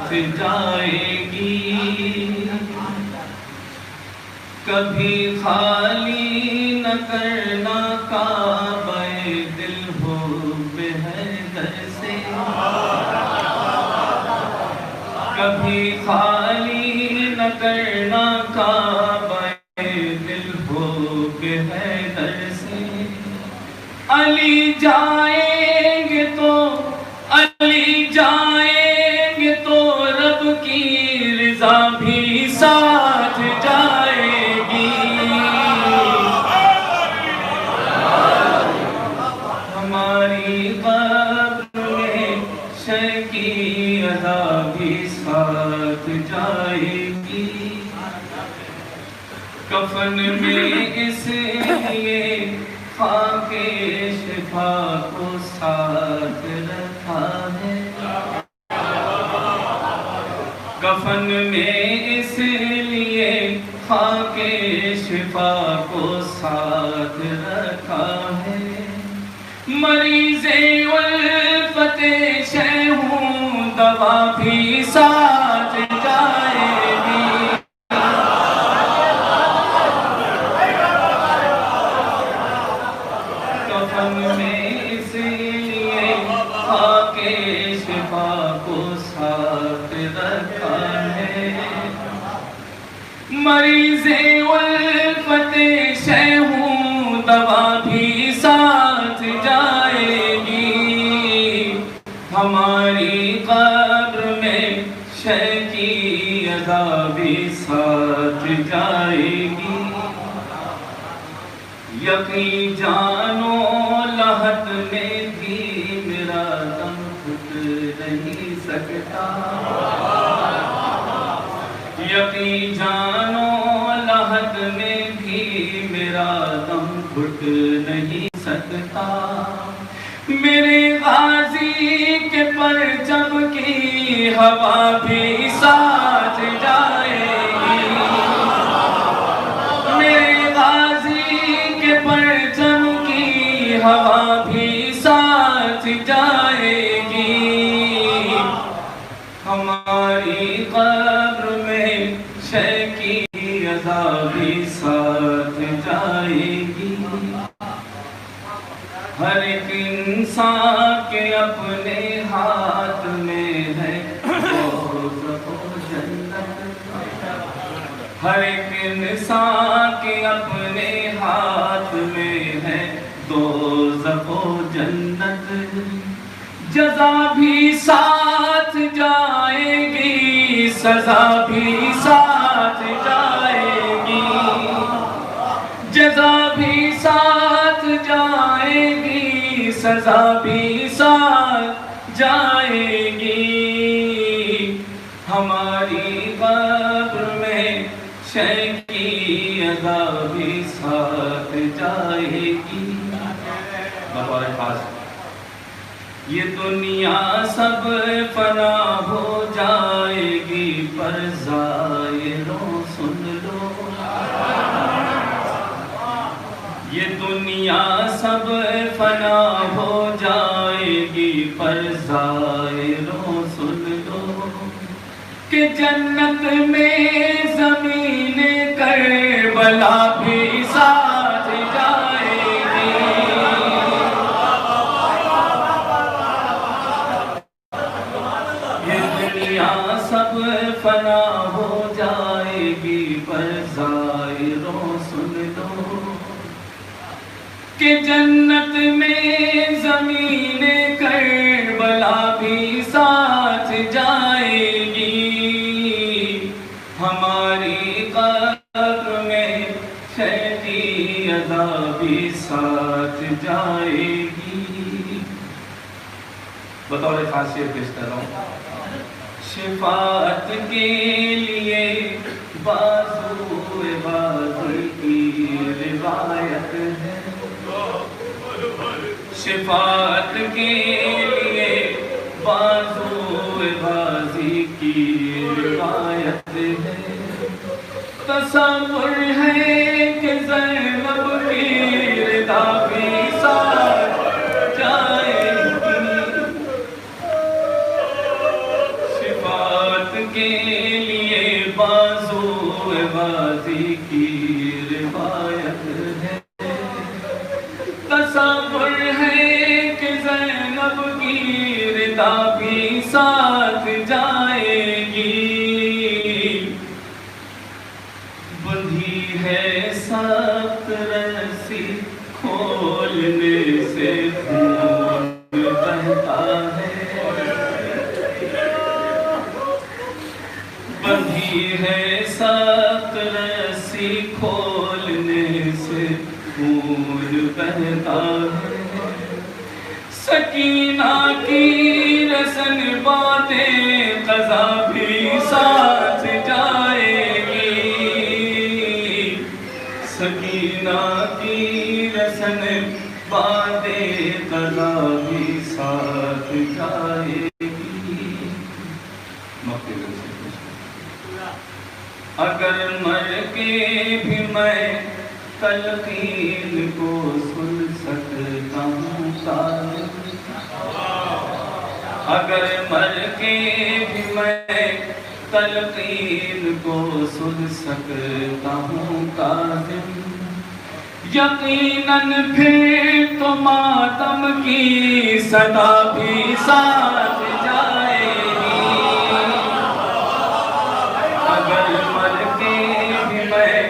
ساتھ جائے گی، کبھی خالی نہ کرنا کعبہ دل حب حیدر سے، کبھی خالی نہ کرنا کعبہ دل حب حیدر سے۔ علی جائیں گے تو، علی جائیں گے تو رب کی رضا بھی ساتھ جائے گی، ہماری قبر میں شے کی ادا بھی ساتھ جائے گی، کفن میں اس لیے خاک شفا کو ساتھ رکھا ہے، کفن میں اس لیے خاک شفا کو ساتھ رکھا ہے، مریض الفت شے ہوں دوا بھی ساتھ جائے گی، کفن میں اس لیے خاک شفا کو ساتھ رکھا ہے، مریض الفت شے ہوں دوا بھی ساتھ جائے گی، ہماری قبر میں شے کی ادا بھی ساتھ جائے گی، یقین جانو لحد میں بھی میرا دم گھٹ نہیں سکتا، یقین جانو لحد میں بھی میرا دم گھٹ نہیں سکتا، میرے غازی کے پرچم کی ہوا بھی ساتھ جائے گی، میرے غازی کے پرچم کی ہوا بھی ساتھ جائے گی، ہماری قبر میں شے کی ادا بھی ساتھ جائے گی، ہر ایک انسان کے اپنے ہاتھ میں ہے دوزخ و جنت، ہر ایک انسان کے اپنے ہاتھ میں ہے دوزخ و جنت، جزا بھی ساتھ جائے گی سزا بھی ساتھ جائے گی، جزا بھی ساتھ جائے گی سزا بھی ساتھ جائے گی، ہماری قبر میں شے کی ادا بھی ساتھ جائے گی، بطور خاص یہ دنیا سب فنا ہو جائے گی پر ظاہروں سن لو، یہ دنیا سب فنا ہو جائے گی پر ظاہروں سن لو، کہ جنت میں زمین کربلا بھی ساتھ جائے گی، یہ دنیا سب فنا ہو جائے گی پر ظاہروں سن لو، کہ جنت میں زمین کربلا بھی ساتھ جائے گی، ہماری قبر میں شے کی ادا بھی ساتھ جائے گی، بطور خاصیت پیش کر رہا ہوں، شفاعت کے لیے بازو بازی کی روایت ہے، شفاعت کے لیے بازو بازی کی روایت ہے، تصور ہے کہ زینب کی رضا بھی ساتھ جائے گی، شفاعت کے لیے بازو غازی کی روایت ہے، تصور ہے کہ زینب کی ردا بھی ساتھ جائے گی، بندھی ہے سخت رسی کھولنے سے خون بہتا ہے، بندھی ہے سخت رسی کھولنے سے خون بہتا ہے، سکینہ کی رسن باتیں قضا بھی ساتھ جائے گی، سکینہ کی رسن باتیں قضا بھی ساتھ جائے گی، اگر مر کے بھی میں تلقین کو سن سکتا ہوں کاظم، اگر مر کے بھی میں تلقین کو سن سکتا ہوں کاظم، یقیناً پھر تو ماتم کی صدا بھی ساتھ جائے گی، اگر مر کے بھی میں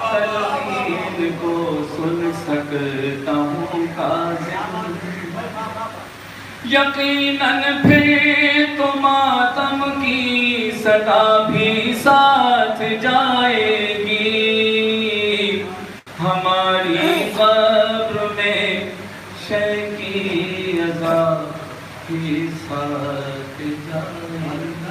تلقین کو سن سکتا ہوں کاظم، یقیناً پھر تو ماتم کی صدا بھی ساتھ جائے گی، ہماری قبر میں شے کی عزا بھی ساتھ جائے گی۔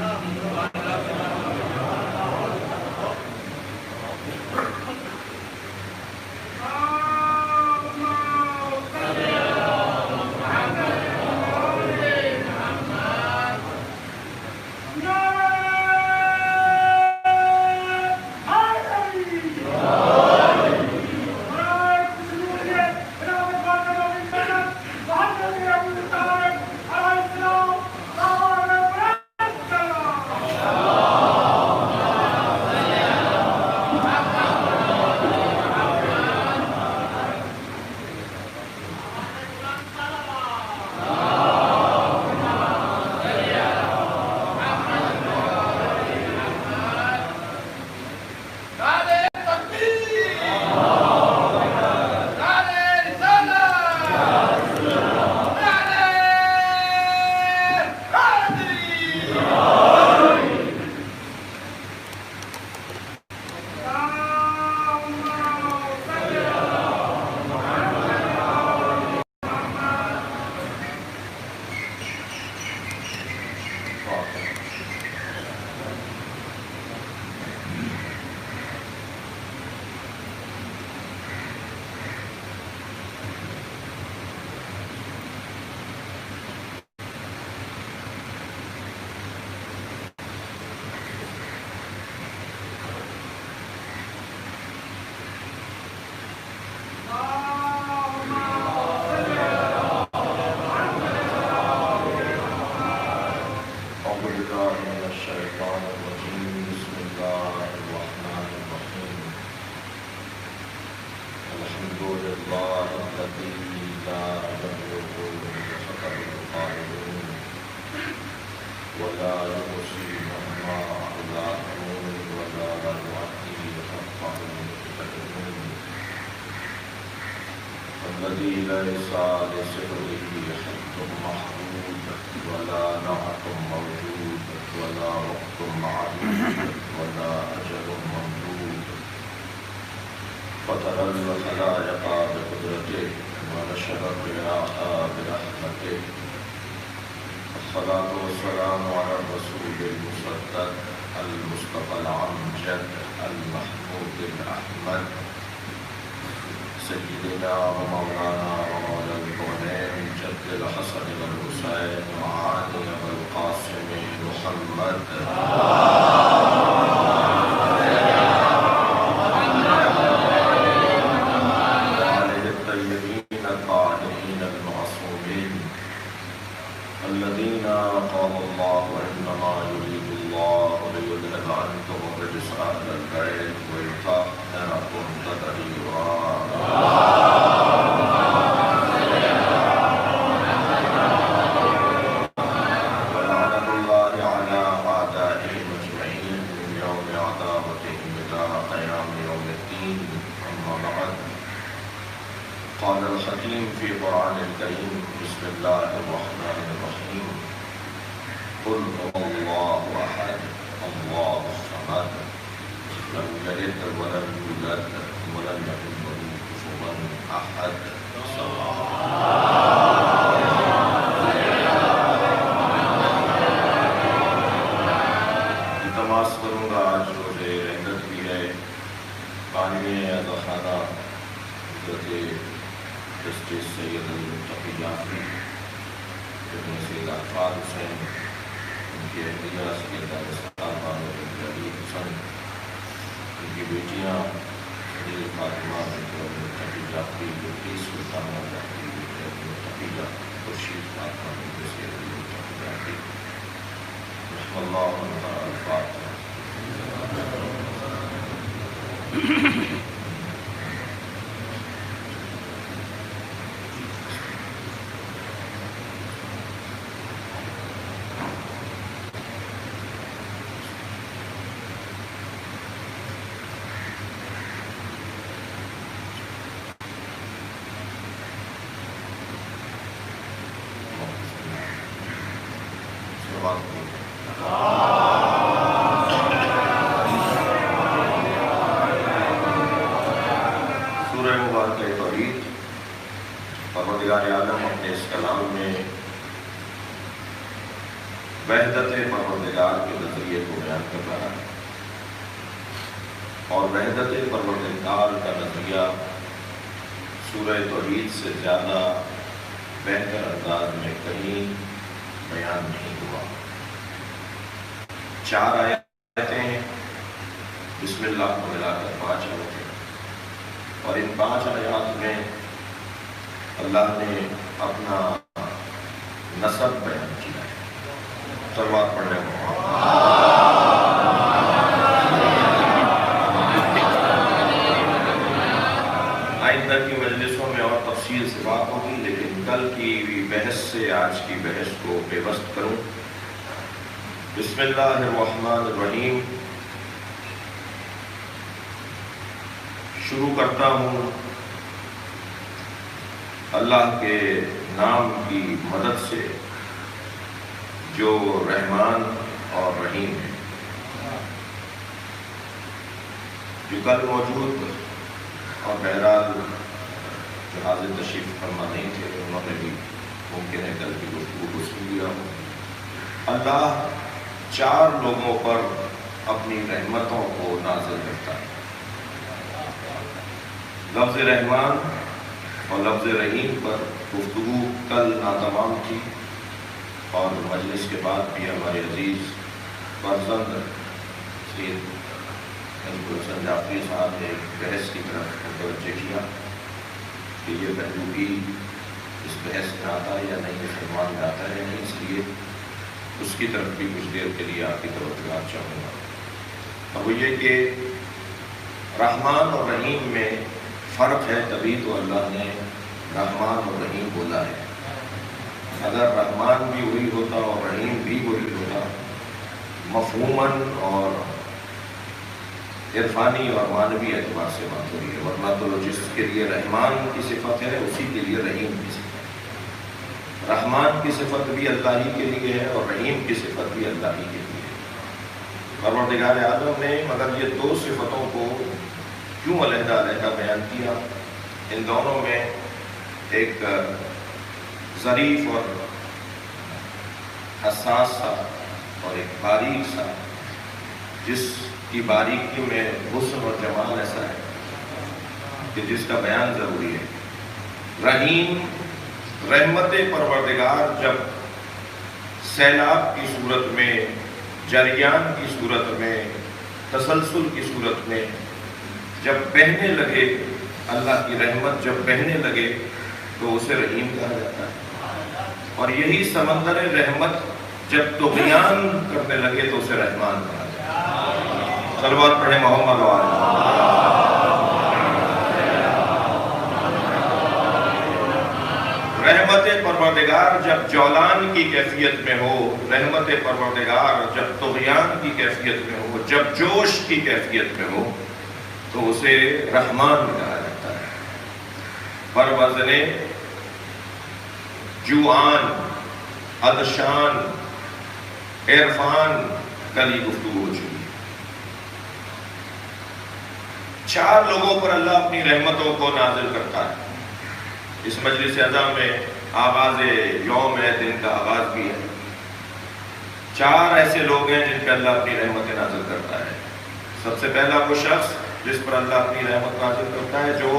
الذين قال الله إنما يريد الله وأنتم الرجال البيت ويطهركم تطهيرا. ولعنة الله على أعدائهم أجمعين من يوم عداوتهم إلى قيام يوم الدين. أما بعد، قال الحكيم في قرآن الكريم: بسم الله الرحمن الرحيم. قل هو الله أحد الله الصمد لم يلد ولم يولد ولم يكن له كفوا أحد. التماس کروں گا آج روزے رحمت بھی ہے، بانویں اعضاخانہ حضرت جسٹس سید المتقی جعفری ابن سید عفان حسین، ان کی اہلیہ سید صاحبہ علی حسن، ان کی بیٹیاں سید فاطمہ بنت المتقی جعفری جو 30 سلطانہ جعفری المتقی خورشید فاطمہ بنت سید المتقی جعفری، رحم اللہ تعالی الفاتحہ. سورہ مبارکہ توحید. پروردگار عالم اپنے اس کلام میں وحدت پروردگار کے نظریے کو بیان کر رہا ہے، اور وحدت پروردگار کا نظریہ سورہ توحید سے زیادہ بہتر انداز میں کہیں بیان نہیں ہوا. 4 آیتیں ہیں، بسم اللہ کو ملا کر 5 آیتیں، اور ان 5 آیات میں اللہ نے اپنا نسب بیان کیا ہے. صلوات پڑھنے کو آئندہ کی مجلسوں میں اور تفصیل سے بات ہوگی، لیکن کل کی بحث سے آج کی بحث کو پیوست کروں. بسم اللہ الرحمن الرحیم. شروع کرتا ہوں اللہ کے نام کی مدد سے جو رحمان اور رحیم ہے. جو کل موجود اور بہرحال جو حاضر تشریف فرما نہیں تھے، انہوں نے بھی ممکن ہے کل کی گفتگو کو سن لیا ہو. اللہ 4 لوگوں پر اپنی رحمتوں کو نازل کرتا ہے. لفظ رحمان اور لفظ رحیم پر گفتگو کل ناتمام تھی، اور مجلس کے بعد بھی ہمارے عزیز فرزند سید حسن جعفری صاحب نے ایک بحث کی طرف متوجہ کیا کہ یہ پہلو بھی اس بحث میں آتا ہے یا نہیں، اس عنوان میں آتا ہے یا نہیں، اس لیے اس کی طرف بھی کچھ دیر کے لیے آپ کی توجہ چاہوں گا. اور وہ یہ کہ رحمان اور رحیم میں فرق ہے، تبھی تو اللہ نے رحمان اور رحیم بولا ہے. اگر رحمان بھی وہی ہوتا اور رحیم بھی وہی ہوتا، مفہوماً اور عرفانی اور معنوی اعتبار سے بات ہو رہی ہے، ورنہ تو جس کے لیے رحمان کی صفت ہے اسی کے لیے رحیم کی صفت ہے. رحمان کی صفت بھی اللہ ہی کے لیے ہے اور رحیم کی صفت بھی اللہ ہی کے لیے ہے. پروردگار عالم نے مگر یہ 2 صفتوں کو کیوں علیحدہ علیحدہ بیان کیا؟ ان دونوں میں ایک ظریف اور حساس سا اور ایک باریک سا، جس کی باریکی میں حسن اور جمال ایسا ہے کہ جس کا بیان ضروری ہے. رحیم، رحمت پروردگار جب سیلاب کی صورت میں، جریان کی صورت میں، تسلسل کی صورت میں جب بہنے لگے، اللہ کی رحمت جب بہنے لگے تو اسے رحیم کہا جاتا ہے. اور یہی سمندر رحمت جب طغیان کرنے لگے تو اسے رحمان کہا جاتا ہے. صلوات پڑھیں محمد وآلہ۔ رحمت پروردگار جب جولان کی کیفیت میں ہو، رحمت پروردگار جب طغیان کی کیفیت میں ہو، جب جوش کی کیفیت میں ہو، تو اسے رحمان کہا جاتا ہے۔ پر وزن جوعان، عطشان، عرفان کلی گفتگو ہو چکی۔ 4 لوگوں پر اللہ اپنی رحمتوں کو نازل کرتا ہے۔ اس مجلس اعظم میں آغاز یوم ہے، دن کا آغاز بھی ہے۔ 4 ایسے لوگ ہیں جن پہ اللہ اپنی رحمتیں نازل کرتا ہے۔ سب سے پہلا وہ شخص جس پر اللہ اپنی رحمت نازل کرتا ہے جو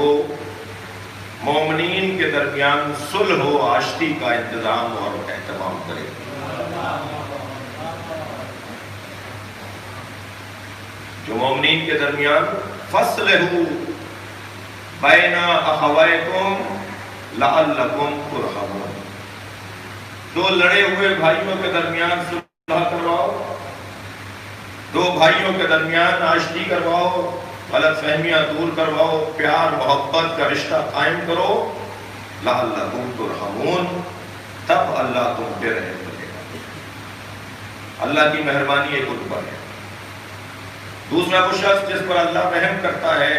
مومنین کے درمیان صلح و آشتی کا انتظام اور اہتمام کرے۔ جو مومنین کے درمیان فَاصْلِحُوا بَيْنَ أَخَوَيْكُمْ لَعَلَّكُمْ تُرْحَمُونَ، 2 لڑے ہوئے بھائیوں کے درمیان صلح کرواؤ، 2 بھائیوں کے درمیان آشتی کرواؤ، غلط فہمیاں دور کرواؤ، پیار محبت کا رشتہ قائم کرو، لَعَلَّكُمْ تُرْحَمُونَ، تب اللہ تم پہ رحم کرے گا۔ اللہ کی مہربانی ایک ان پر ہے۔ دوسرا وہ شخص جس پر اللہ رحم کرتا ہے،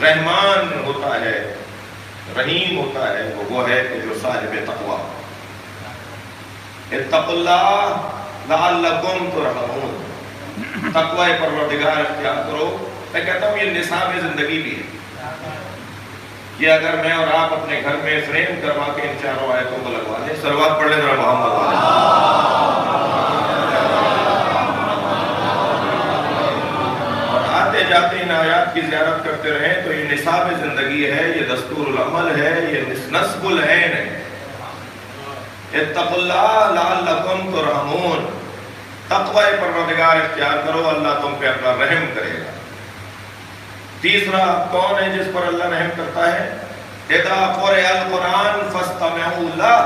رحمان ہوتا ہے، رحیم ہوتا ہے، وہ ہے کہ جو صاحب تقویٰ۔ اتقوا اللہ لعلکم ترحمون، تقوی پروردگار اختیار کرو۔ میں کہتا ہوں یہ نصاب زندگی بھی ہے۔ یہ اگر میں اور آپ اپنے گھر میں فریم کروا کے ان 4 آیتوں کو لگوا لیں، صلوات پڑھ لیں ذرا محمد والے، جاتے ان آیات کی زیارت کرتے رہیں تو یہ نصاب زندگی ہے، یہ دستور العمل ہے، یہ نصب العین ہے۔ اتقوا اللہ لعلکم ترحمون، تقوی پروردگار اختیار کرو، اللہ تم پہ اپنا رحم کرے گا۔ تیسرا کون ہے جس پر اللہ رحم کرتا ہے؟ اذا قرئ القرآن فاستمعوا لہ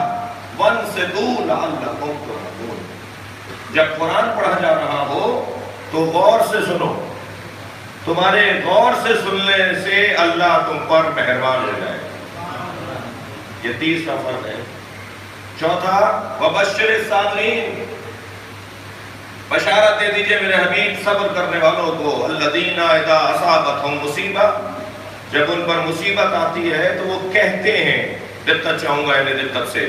وانصتوا لعلکم ترحمون، جب قرآن پڑھا جا رہا ہو تو غور سے سنو، تمہارے غور سے سننے سے اللہ تم پر مہربان ہو جائے گا۔ یہ تیسرا فرق ہے۔ چوتھا وبشر الصابرین، بشارت دے دیجئے میرے حبیب صبر کرنے والوں کو، الذین اذا اصابتہم مصیبہ، جب ان پر مصیبت آتی ہے تو وہ کہتے ہیں، دقت چاہوں گا انہیں دقت سے،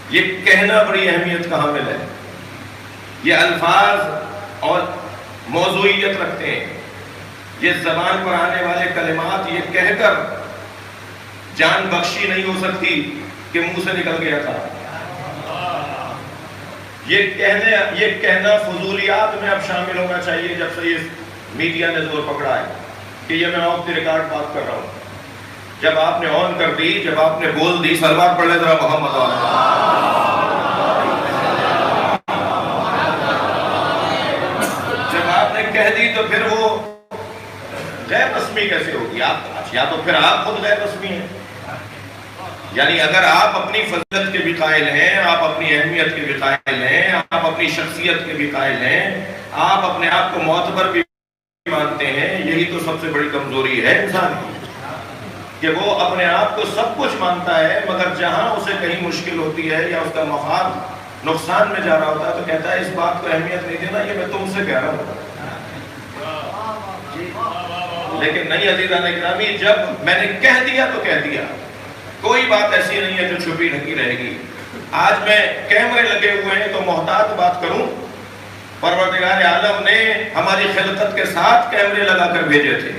یہ کہنا بڑی اہمیت کا حامل ہے۔ یہ الفاظ اور موضوعیت رکھتے ہیں، یہ زبان پر آنے والے کلمات یہ کہہ کر جان بخشی نہیں ہو سکتی کہ منہ سے نکل گیا تھا۔ یہ کہنا فضولیات میں اب شامل ہونا چاہیے جب سے یہ میڈیا نے زور پکڑا ہے کہ یہ میں آف دی ریکارڈ بات کر رہا ہوں۔ جب آپ نے آن کر دی، جب آپ نے بول دی، صلوات پڑھ لیں ذرا محمد والے، جب آپ نے کہہ دی تو پھر وہ غیر رسمی کیسے ہوگی؟ آپ یا تو پھر آپ خود غیر رسمی ہیں، یعنی اگر آپ اپنی فضیلت کے بھی قائل ہیں، آپ اپنی اہمیت کے بھی قائل ہیں، آپ اپنی شخصیت کے بھی قائل ہیں، آپ اپنے آپ کو معتبر بھی مانتے ہیں، یہی تو سب سے بڑی کمزوری ہے انسان کی، کہ وہ اپنے آپ کو سب کچھ مانتا ہے، مگر جہاں اسے کہیں مشکل ہوتی ہے یا اس کا مفاد نقصان میں جا رہا ہوتا ہے تو کہتا ہے اس بات کو اہمیت نہیں دینا، یہ میں تم سے کہہ رہا ہوں۔ لیکن نہیں عزیزان اکرامی، جب میں نے کہہ دیا تو کہہ دیا، کوئی بات ایسی نہیں ہے جو چھپی ڈھکی رہے گی۔ آج میں کیمرے لگے ہوئے ہیں تو محتاط بات کروں، پروردگار عالم نے ہماری خلقت کے ساتھ کیمرے لگا کر بھیجے تھے،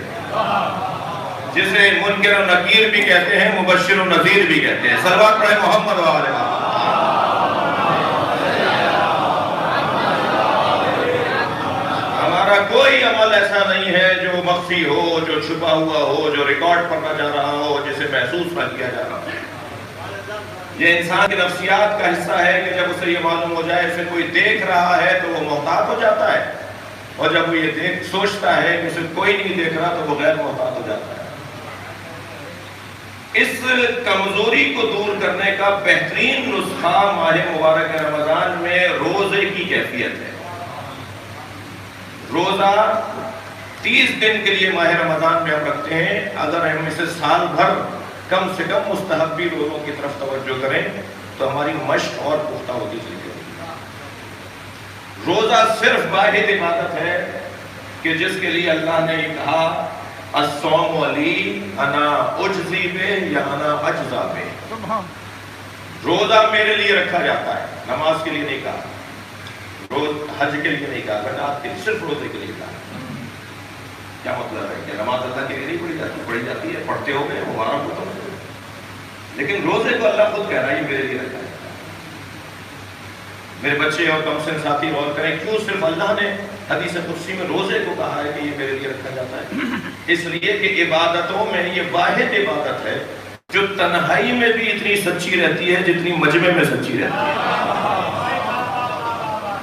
جسے منکر و نکیر بھی کہتے ہیں، مبشر و نذیر بھی کہتے ہیں۔ صلوات پڑھیں محمد وآلہ۔ ہمارا کوئی عمل ایسا نہیں ہے جو مخفی ہو، جو چھپا ہوا ہو، جو ریکارڈ پڑھا جا رہا ہو، جسے محسوس نہ کیا جا رہا ہو۔ یہ انسان کی نفسیات کا حصہ ہے کہ جب اسے یہ معلوم ہو جائے اسے کوئی دیکھ رہا ہے تو وہ محتاط ہو جاتا ہے، اور جب وہ یہ سوچتا ہے کہ اسے کوئی نہیں دیکھ رہا تو وہ غیر محتاط ہو جاتا ہے۔ اس کمزوری کو دور کرنے کا بہترین نسخہ ماہ مبارک رمضان میں روزے کی کیفیت ہے۔ روزہ 30 دن کے لیے ماہ رمضان میں ہم رکھتے ہیں، اگر ہم اسے سال بھر کم سے کم مستحبی روزوں کی طرف توجہ کریں تو ہماری مشق اور پختہ ہوتی چلی جائے گی۔ روزہ صرف واحد عبادت ہے کہ جس کے لیے اللہ نے یہ کہا الصوم لی انا اجزی بہ یا انا اجزا بہ، روزہ میرے لیے رکھا جاتا ہے، نماز کے لیے نہیں کہا، حج کے لیے نہیں کہا، زکات کے لیے، صرف روزے کے لیے کہا۔ کیا مطلب ہے کہ نماز اللہ کے لیے نہیں پڑھی جاتی ہے، پڑھتے ہو گئے ہمارا کو، لیکن روزے کو اللہ خود کہہ رہا ہے یہ میرے لیے رکھا ہے۔ میرے بچے اور کم سن ساتھی غور کریں، کیوں صرف اللہ نے حدیث قدسی میں روزے کو کہا ہے کہ یہ میرے لیے رکھا جاتا ہے؟ اس لیے کہ عبادتوں میں یہ واحد عبادت ہے جو تنہائی میں بھی اتنی سچی رہتی ہے جتنی مجمع میں سچی رہتی ہے۔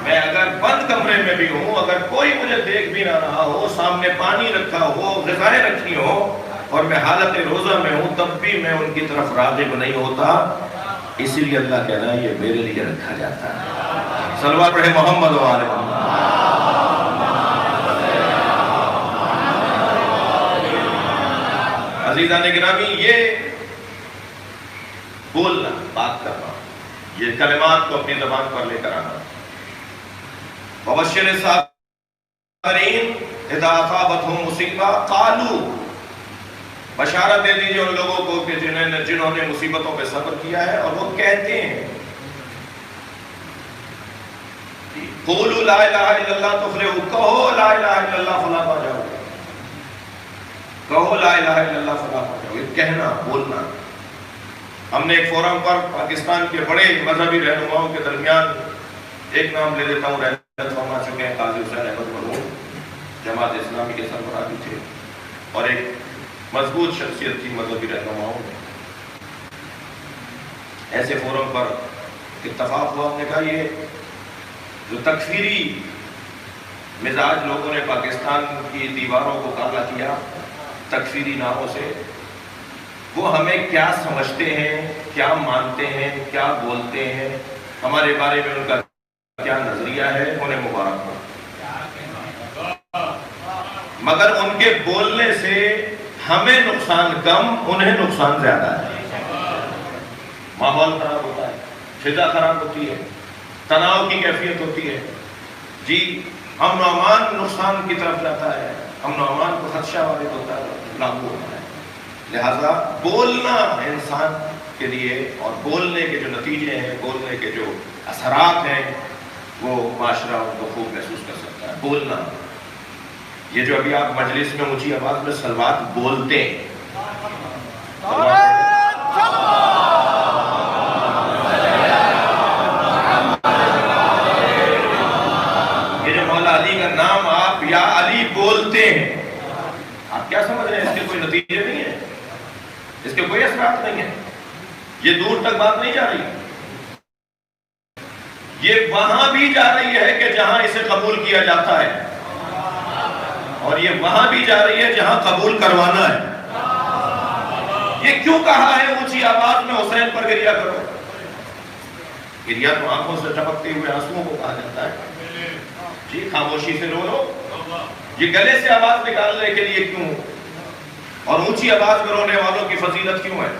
میں اگر بند کمرے میں بھی ہوں، اگر کوئی مجھے دیکھ بھی نہ رہا ہو، سامنے پانی رکھا ہو، غذائیں رکھی ہو اور میں حالت روزہ میں ہوں، تب بھی میں ان کی طرف راغب نہیں ہوتا، اسی لیے اللہ کہہ رہا ہے یہ میرے لیے رکھا جاتا ہے۔ صلوات پڑھے محمد و آل محمد۔ عزیزان گرامی، یہ بولنا، بات کرنا، یہ کلمات کو اپنی زبان پر لے کر آنا، وبشر الصابرین اذا اصابتهم مصیبہ قالوا، بشارت دے دیجئے ان لوگوں کو کہ جنہوں نے مصیبتوں پہ صبر کیا ہے اور وہ کہتے ہیں قولوا لا الہ الا اللہ تفلحوا، کہو لا الہ الا اللہ فلاح پا جاؤ، کہو لا الہ الا اللہ فلاح پا جاؤ، یہ کہنا، بولنا۔ ہم نے ایک فورم پر پاکستان کے بڑے مذہبی رہنماؤں کے درمیان ایک نام لے لیتا ہوں، رحمت فرما چکے ہیں، قاضی حسین احمد مرحوم، جماعت اسلامی کے سربراہ بھی تھے اور ایک مضبوط شخصیت تھی مذہبی رہنماؤں میں۔ ایسے فورم پر اتفاق ہوا، ہم نے کہا یہ جو تکفیری مزاج لوگوں نے پاکستان کی دیواروں کو کالا کیا تکفیری ناموں سے، وہ ہمیں کیا سمجھتے ہیں، کیا مانتے ہیں، کیا بولتے ہیں، ہمارے بارے میں ان کا کیا نظریہ ہے، انہیں مبارک ہو۔ مگر ان کے بولنے سے ہمیں نقصان کم، انہیں نقصان زیادہ ہے۔ ماحول خراب ہوتا ہے، فضا خراب ہوتی ہے، تناؤ کی کیفیت ہوتی ہے، جی امن و امان نقصان کی طرف جاتا ہے، امن و امان کو خدشہ وارد ہوتا ہے، لاگو ہوتا ہے۔ لہذا بولنا انسان کے لیے اور بولنے کے جو نتیجے ہیں، بولنے کے جو اثرات ہیں، وہ معاشرہ ان کو خوب محسوس کر سکتا ہے۔ بولنا، یہ جو ابھی آپ مجلس میں اونچی آواز میں صلوات بولتے ہیں، یہ جو مولا علی کا نام آپ یا علی بولتے ہیں، آپ کیا سمجھ رہے ہیں؟ اس کے کوئی نتیجے نہیں ہیں، اس کے کوئی اثرات نہیں ہیں، یہ دور تک بات نہیں جا رہی، یہ وہاں بھی جا رہی ہے کہ جہاں اسے قبول کیا جاتا ہے، اور یہ وہاں بھی جا رہی ہے جہاں قبول کروانا ہے۔ یہ کیوں کہا ہے اونچی آواز میں حسین پر گریہ کرو؟ گریہ تو آنکھوں سے ٹپکتے ہوئے آنسوؤں کو کہا جاتا ہے، جی خاموشی سے رو لو، یہ گلے سے آواز نکالنے کے لیے کیوں، اور اونچی آواز میں رونے والوں کی فضیلت کیوں ہے؟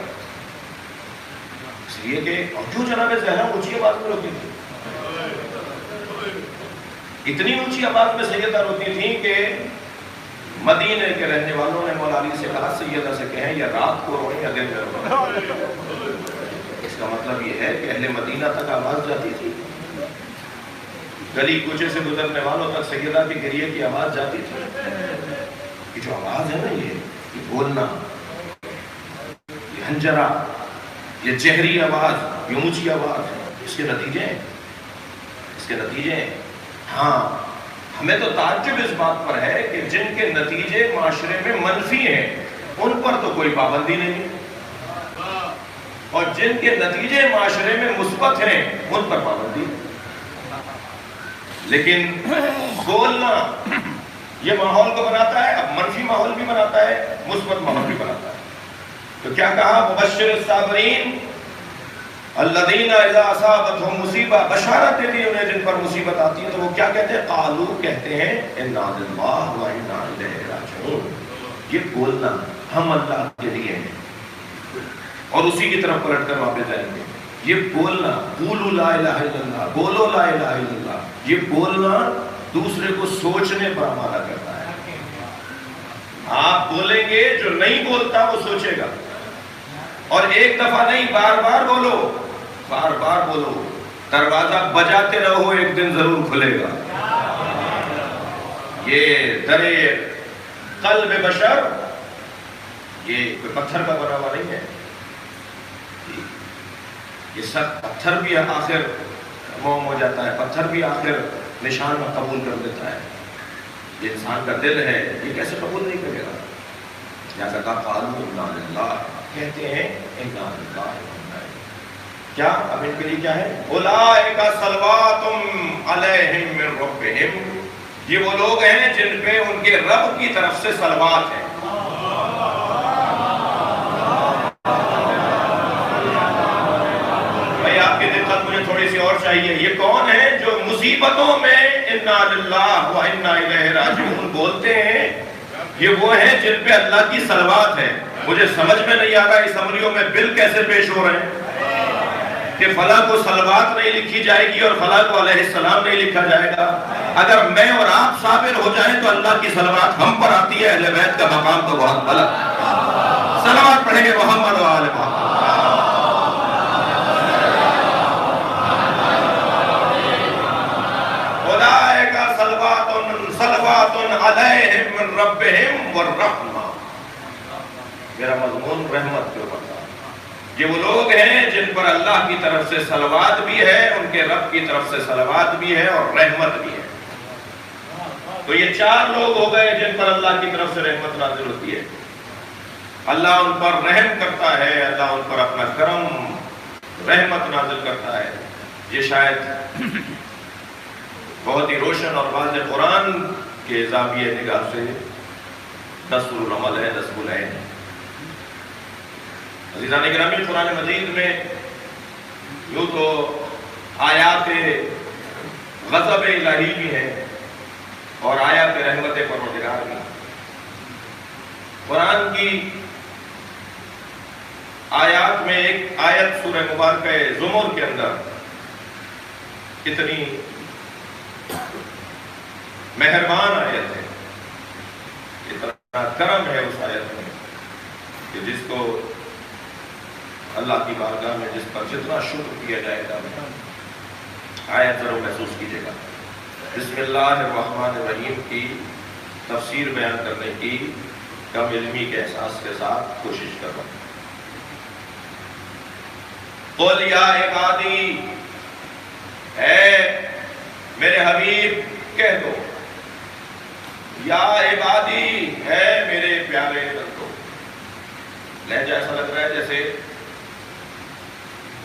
اس لیے کہ اور کیوں جناب زہرا اونچی آواز میں روتی تھی؟ اتنی اونچی آواز میں سیدہ روتی تھی کہ مدینے کے رہنے والوں نے مولا علی سے کہا سیدہ سے کہیں یا رات کو روئیں یا دن میں روئیں۔ اس کا مطلب یہ ہے کہ اہل مدینہ تک آواز جاتی تھی، گلی کوچے سے گزرنے والوں تک سیدہ کی گریہ کی آواز جاتی تھی۔ یہ جو آواز ہے نا، یہ بولنا، یہ ہنجرہ، یہ جہری آواز، یہ اونچی آواز، اس کے نتیجے ہیں، اس کے نتیجے ہیں۔ ہاں، ہمیں تو تعجب اس بات پر ہے کہ جن کے نتیجے معاشرے میں منفی ہیں ان پر تو کوئی پابندی نہیں، اور جن کے نتیجے معاشرے میں مثبت ہیں ان پر پابندی۔ لیکن بولنا یہ ماحول کو بناتا ہے، اب منفی ماحول بھی بناتا ہے، مثبت ماحول بھی بناتا ہے۔ تو کیا کہا؟ مبشر الصابرین، الذین اذا اصابتهم مصیبہ، بشارت دیتی ہے انہیں جن پر مصیبت آتی ہے تو وہ کیا کہتے ہیں؟ قالو، کہتے ہیں انا للہ و انا الیہ راجعون. یہ بولنا ہم اللہ کے لیے ہیں اور اسی کی طرف پلٹ کر واپس جائیں گے. یہ بولنا قولوا لا الہ الا اللہ، بولو لا الہ الا اللہ، یہ بولنا دوسرے کو سوچنے پر آمادہ کرتا ہے. آپ بولیں گے، جو نہیں بولتا وہ سوچے گا. اور ایک دفعہ نہیں، بار بار بولو، بار بار بولو. دروازہ بجاتے رہو، ایک دن ضرور کھلے گا. یہ در قلب بشر یہ کوئی پتھر کا بنا ہوا نہیں ہے. یہ سب پتھر بھی آخر موم ہو جاتا ہے، پتھر بھی آخر نشان میں قبول کر دیتا ہے. یہ انسان کا دل ہے، یہ کیسے قبول نہیں کرے گا؟ لہذا کہا قالوا انا للہ، کہتے ہیں انا للہ. کیا اب ان کے لیے کیا ہے؟ اولئک صلوات علیہم من ربہم، یہ وہ لوگ ہیں جن پہ ان کے رب کی طرف سے صلوات ہے. بھائی آپ کی دقت مجھے تھوڑی سی اور چاہیے. یہ کون ہے جو مصیبتوں میں انا للہ و انا الیہ راجعون بولتے ہیں؟ یہ وہ ہیں جن پہ اللہ کی صلوات ہے. مجھے سمجھ میں نہیں آ رہا اس عملیوں میں بل کیسے پیش ہو رہے ہیں کہ فلاں کو صلوات نہیں لکھی جائے گی اور فلاں کو علیہ السلام نہیں لکھا جائے گا. اگر میں اور آپ صابر ہو جائیں تو اللہ کی صلوات ہم پر آتی ہے. اہل بیت کا مقام تو بہت بلند. صلوات پڑھیں گے محمد و آل محمد. اولئک صلوات علیہم من ربہم والرحمہ. میرا مضمون رحمت کے اوپر. یہ وہ لوگ ہیں جن پر اللہ کی طرف سے صلوات بھی ہے، ان کے رب کی طرف سے صلوات بھی ہے اور رحمت بھی ہے. تو یہ چار لوگ ہو گئے جن پر اللہ کی طرف سے رحمت نازل ہوتی ہے. اللہ ان پر رحم کرتا ہے، اللہ ان پر اپنا کرم رحمت نازل کرتا ہے. یہ شاید بہت ہی روشن اور واضح قرآن کے زاویہ نگاہ سے نصر العمل ہے، نصب العین. عزیزان گرامی، قرآن مجید میں یوں تو آیات غضب الہی بھی ہیں اور آیات رحمت پروردگار بھی. قرآن کی آیات میں ایک آیت سورہ مبارکہ زمر کے اندر کتنی مہربان آیت ہے، اتنا کرم ہے اس آیت میں کہ جس کو اللہ کی بارگاہ میں جس پر جتنا شکر کیا جائے گا آیت ضرور محسوس کیجئے گا. بسم اللہ الرحمن الرحیم کی تفسیر بیان کرنے کی کم علمی کے احساس کے ساتھ کوشش کر رہا ہوں. قل یا عبادی، اے میرے حبیب کہہ دو، یا عبادی، اے میرے پیارے بندو. لہجہ ایسا لگ رہا ہے جیسے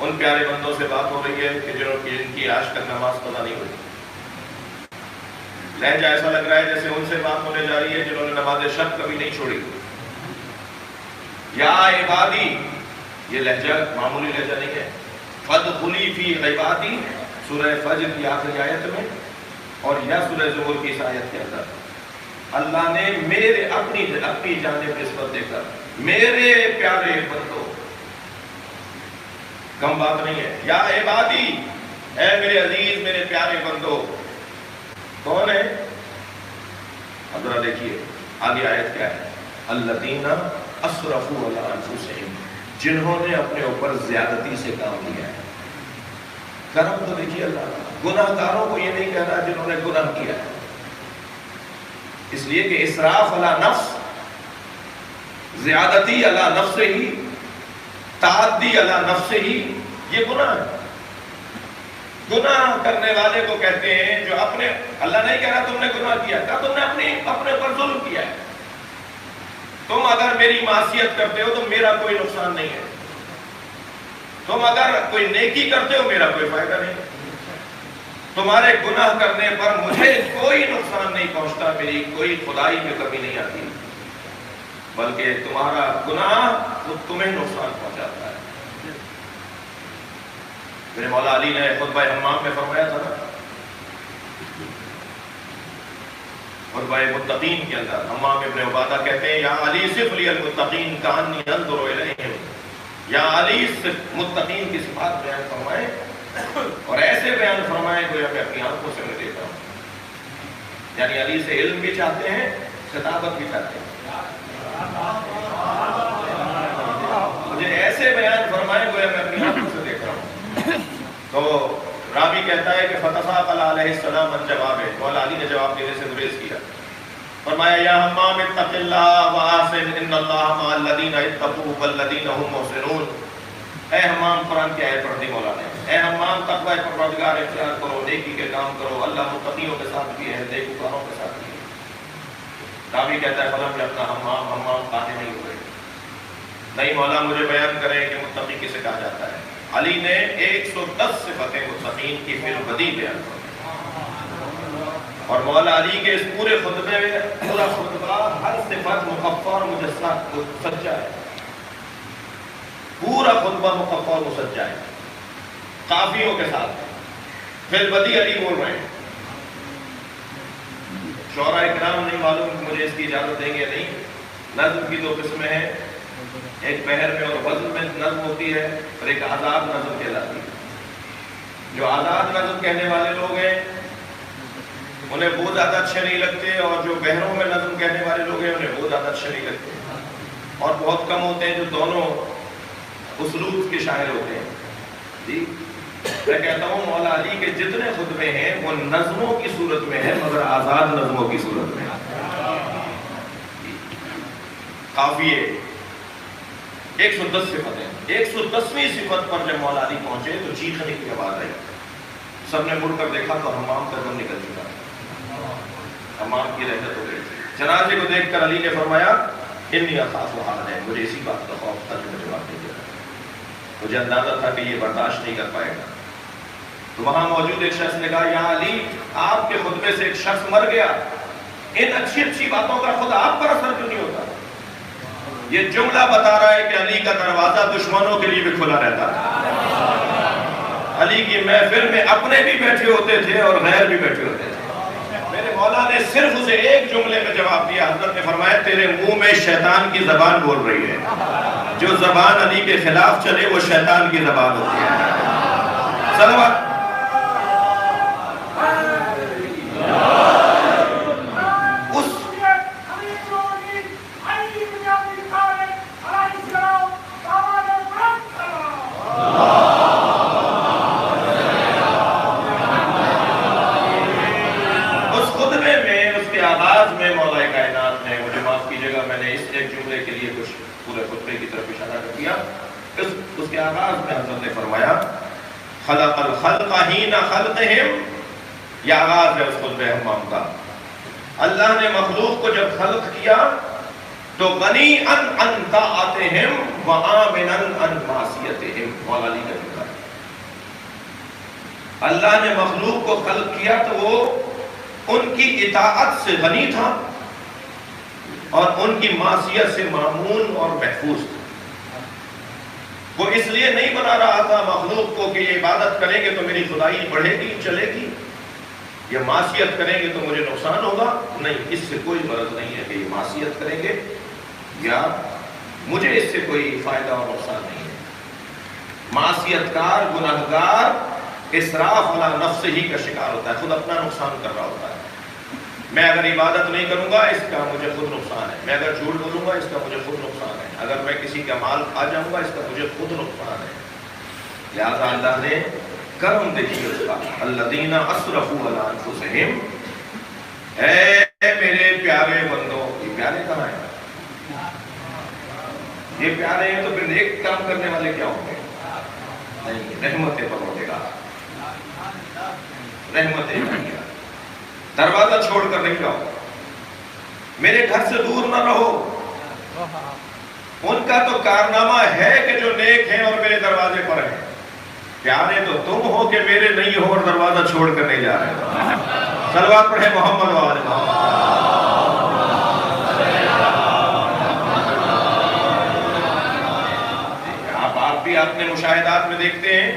ان پیارے بندوں سے بات ہو رہی ہے کہ جن کی آج تک نماز پڑھا نہیں ہوئی. لہجہ ایسا لگ رہا ہے جیسے ان سے بات ہونے جا رہی ہے جنہوں نے نماز شب کبھی نہیں چھوڑی. یا عبادی، یہ لہجہ معمولی لہجہ نہیں ہے. فادخلی فی عبادی سورہ فجر کی آخری آیت میں اور یا سورہ زمر کی اس آیت کے اندر اللہ نے میرے اپنی جانب نسبت دے کر میرے پیارے بندوں، کم بات نہیں ہے. یا عبادی، اے میرے عزیز میرے پیارے بندو. کون ہے؟ اب ذرا دیکھیے آگے آیت کیا ہے. الذین اسرفوا علی انفسہم، جنہوں نے اپنے اوپر زیادتی سے کام لیا ہے. کرم تو دیکھیے اللہ کا. گناہ گاروں کو یہ نہیں کہہ رہا جنہوں نے گناہ کیا ہے، اس لیے کہ اسراف علی نفس، زیادتی علی نفس ہی، تعدی علی نفس ہی، یہ گناہ ہے. گناہ کرنے والے کو کہتے ہیں جو اپنے، اللہ نہیں کہہ رہا تم نے گناہ کیا، کہا تم نے اپنے پر ظلم کیا ہے. تم اگر میری معصیت کرتے ہو تو میرا کوئی نقصان نہیں ہے، تم اگر کوئی نیکی کرتے ہو میرا کوئی فائدہ نہیں. تمہارے گناہ کرنے پر مجھے کوئی نقصان نہیں پہنچتا، میری کوئی خدائی میں کمی نہیں آتی، بلکہ تمہارا گناہ وہ تمہیں نقصان پہنچاتا ہے. میرے مولا علی نے خطبہ حمام میں فرمایا تھا نا، خطبہ متقین کے اندر حمام ابن عبادہ کہتے ہیں یا علی صف لی المتقین کانی انظر الیہم، یا علی صرف متقین کی صفات بیان فرمائیں اور ایسے بیان فرمائیں گویا میں اپنی آنکھوں سے میں دیکھ رہا ہوں. یعنی علی سے علم بھی چاہتے ہیں، خطابت بھی چاہتے ہیں. مجھے ایسے بیان فرمائیں گویا میں اپنی آنکھوں سے دیکھ رہا ہوں. تو راوی کہتا ہے کہ فتفاقل علیہ السلام الجواب ہے، مولا علی نے جواب دینے سے گریز کیا. فرمایا یا حمام اتق اللہ وآسن ان اللہ مع الذین اتقوا والذین هم محسنون. اے حمام، قرآن کی آیت پڑھ دی مولا نے، اے حمام تقوی پروردگار اختیار کرو، نیکی کے کام کرو، اللہ متقیوں کے ساتھ بھی ہے، نیکوکاروں کے ساتھ بھی ہے. راوی کہتا ہے فلم میں اپنا حمام قاطع نہیں ہوئے. نہیں مولا مجھے بیان کریں کہ متقی کسے کہا جاتا ہے. علی نے 110 صفتیں متقین کی فی البدی بیان کی اور مولا علی کے اس پورے خطبے میں پورا خطبہ ہر صفت مخفف اور مجسہ سچا ہے. پورا خطبہ مخفف اور مسجع ہے قافیوں کے ساتھ. فی البدی علی بول رہے ہیں. شعراء اکرام نہیں معلوم مجھے اس کی اجازت دیں گے نہیں. نظم کی 2 قسمیں ہیں، ایک بحر میں اور وزن میں نظم ہوتی ہے اور ایک آزاد نظم کہلاتی ہے. جو آزاد نظم کہنے والے لوگ ہیں انہیں وہ زیادہ اچھے نہیں لگتے، اور جو بحروں میں نظم کہنے والے لوگ ہیں انہیں وہ زیادہ اچھے نہیں لگتے. اور بہت کم ہوتے ہیں جو دونوں اسلوب کے شاعر ہوتے ہیں. جی میں کہتا ہوں مولا علی کے جتنے خطبے ہیں وہ نظموں کی صورت میں ہیں مگر آزاد نظموں کی صورت میں. قافیے 110 صفتیں. 110ویں صفت پر جب مولا علی پہنچے تو چیخنے کی آواز آئی. سب نے مڑ کر دیکھا تو حمام کا دم نکل چکا. حمام کی رحمت ہو گئی. جنازے کو دیکھ کر علی نے فرمایا انی اخاف ہے، مجھے اسی بات کا خوف تھا جو میں جواب نہیں دیا. مجھے اندازہ تھا کہ یہ برداشت نہیں کر پائے گا. تو وہاں موجود ایک شخص نے کہا یا علی آپ کے خطبے سے ایک شخص مر گیا، ان اچھی اچھی باتوں کا خود آپ پر اثر کیوں نہیں ہوتا؟ یہ جملہ بتا رہا ہے کہ علی کا دروازہ دشمنوں کے لیے بھی کھلا رہتا ہے. علی کی محفل میں اپنے بھی بیٹھے ہوتے تھے اور غیر بھی بیٹھے ہوتے تھے. میرے مولا نے صرف اسے ایک جملے میں جواب دیا. حضرت نے فرمایا تیرے منہ میں شیطان کی زبان بول رہی ہے. جو زبان علی کے خلاف چلے وہ شیطان کی زبان ہوتی ہے. صلوات اس کے آغاز میں حضرت نے فرمایا خلق الخلق حین خلقہم. یہ آغاز ہے اس خطبہ حمام کا. اللہ نے مخلوق کو جب خلق کیا تو غنی ان طاعتہم وآمنا ان معصیتہم. مولا علی کا جملہ. اللہ نے مخلوق کو خلق کیا تو وہ ان کی اطاعت سے غنی تھا اور ان کی معصیت سے مامون اور محفوظ تھا. وہ اس لیے نہیں بنا رہا تھا مخلوق کو کہ یہ عبادت کریں گے تو میری خدائی بڑھے گی چلے گی، یہ معصیت کریں گے تو مجھے نقصان ہوگا. نہیں، اس سے کوئی غرض نہیں ہے کہ یہ معصیت کریں گے یا مجھے اس سے کوئی فائدہ اور نقصان نہیں ہے. معصیت کار گناہگار اسراف علی نفس ہی کا شکار ہوتا ہے، خود اپنا نقصان کر رہا ہوتا ہے. میں اگر عبادت نہیں کروں گا اس کا مجھے خود نقصان ہے، میں اگر جھوٹ بولوں گا اس کا مجھے خود نقصان ہے، اگر میں کسی کا مال کھا جاؤں گا اس کا مجھے خود نقصان ہے. لہذا اللہ نے کرم دیکھیے اس کا الذین اسرفوا علی انفسہم. اے میرے پیارے بندوں. یہ پیارے کہاں ہیں؟ یہ پیارے ہیں تو پھر نیک کام کرنے والے کیا ہوں گے؟ نہیں، رحمتیں پروردگار، رحمتیں الہیہ. دروازہ چھوڑ کر نہیں جاؤ، میرے گھر سے دور نہ رہو. ان کا تو کارنامہ ہے کہ جو نیک ہیں اور میرے دروازے پر ہیں. پیارے تو تم ہو کہ میرے نہیں ہو اور دروازہ چھوڑ کر نہیں جا رہے. صلوات پڑھیں محمد و آل محمد. آپ بھی اپنے مشاہدات میں دیکھتے ہیں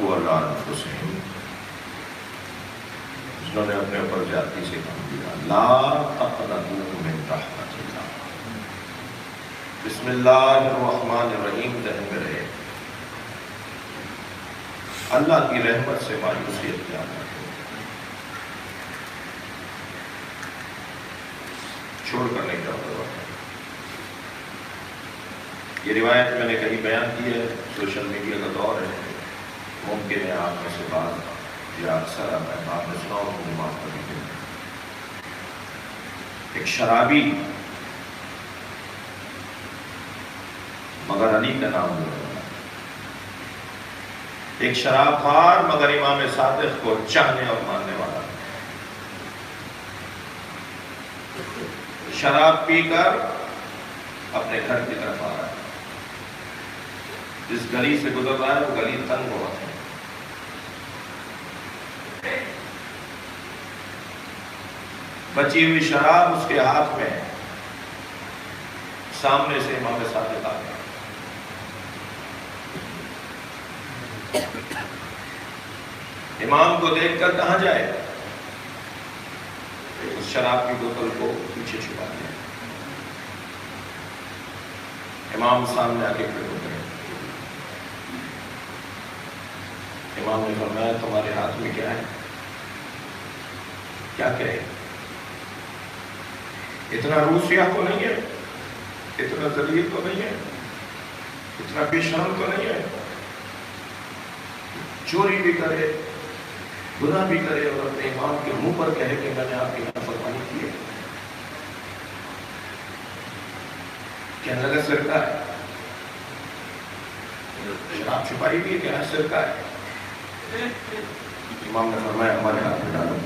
اسرفوا علی انفسہم، جنہوں نے اپنے اوپر زیادتی سے کام کیا، لا تقنطوا من رحمت اللہ، بسم اللہ الرحمن الرحیم ذہن میں رہے، اللہ کی رحمت سے مایوسی اختیار نہ کرو، چھوڑ کر نہیں جاؤ۔ یہ روایت میں نے کہیں بیان کی ہے، سوشل میڈیا کا دور ہے، ممکن ہے آپ میں سے بات یا اکثر آپ نے سنا ہو، مجھے معاف کر دیجیے۔ ایک شرابی مگر علی کا نام لے، ایک شراب خوار مگر امام صادق کو چاہنے اور ماننے والا، شراب پی کر اپنے گھر کی طرف آ رہا ہے، جس گلی سے گزر رہا ہے وہ گلی تنگ ہوا ہے، بچی ہوئی شراب اس کے ہاتھ میں، سامنے سے امام صادق آ گیا، امام کو دیکھ کر کہاں جائے، اس شراب کی بوتل کو پیچھے چھپا دیا، امام سامنے آگے کھڑے ہو گئے، امام نے فرمایا تمہارے ہاتھ میں کیا ہے، کیا کہے، اتنا روسیہ تو نہیں ہے، اتنا ذلیل تو نہیں ہے، اتنا بے شرم تو نہیں ہے، چوری بھی کرے، گناہ بھی کرے اور اپنے امام کے منہ پر کہے کہ میں نے آپ کی نافرمانی کی ہے، کہنے لگا سرکہ ہے، شراب چھپائی بھی ہے، کہنا سرکہ ہے، امام نے فرمایا ہمارے ہاتھ میں ڈالو،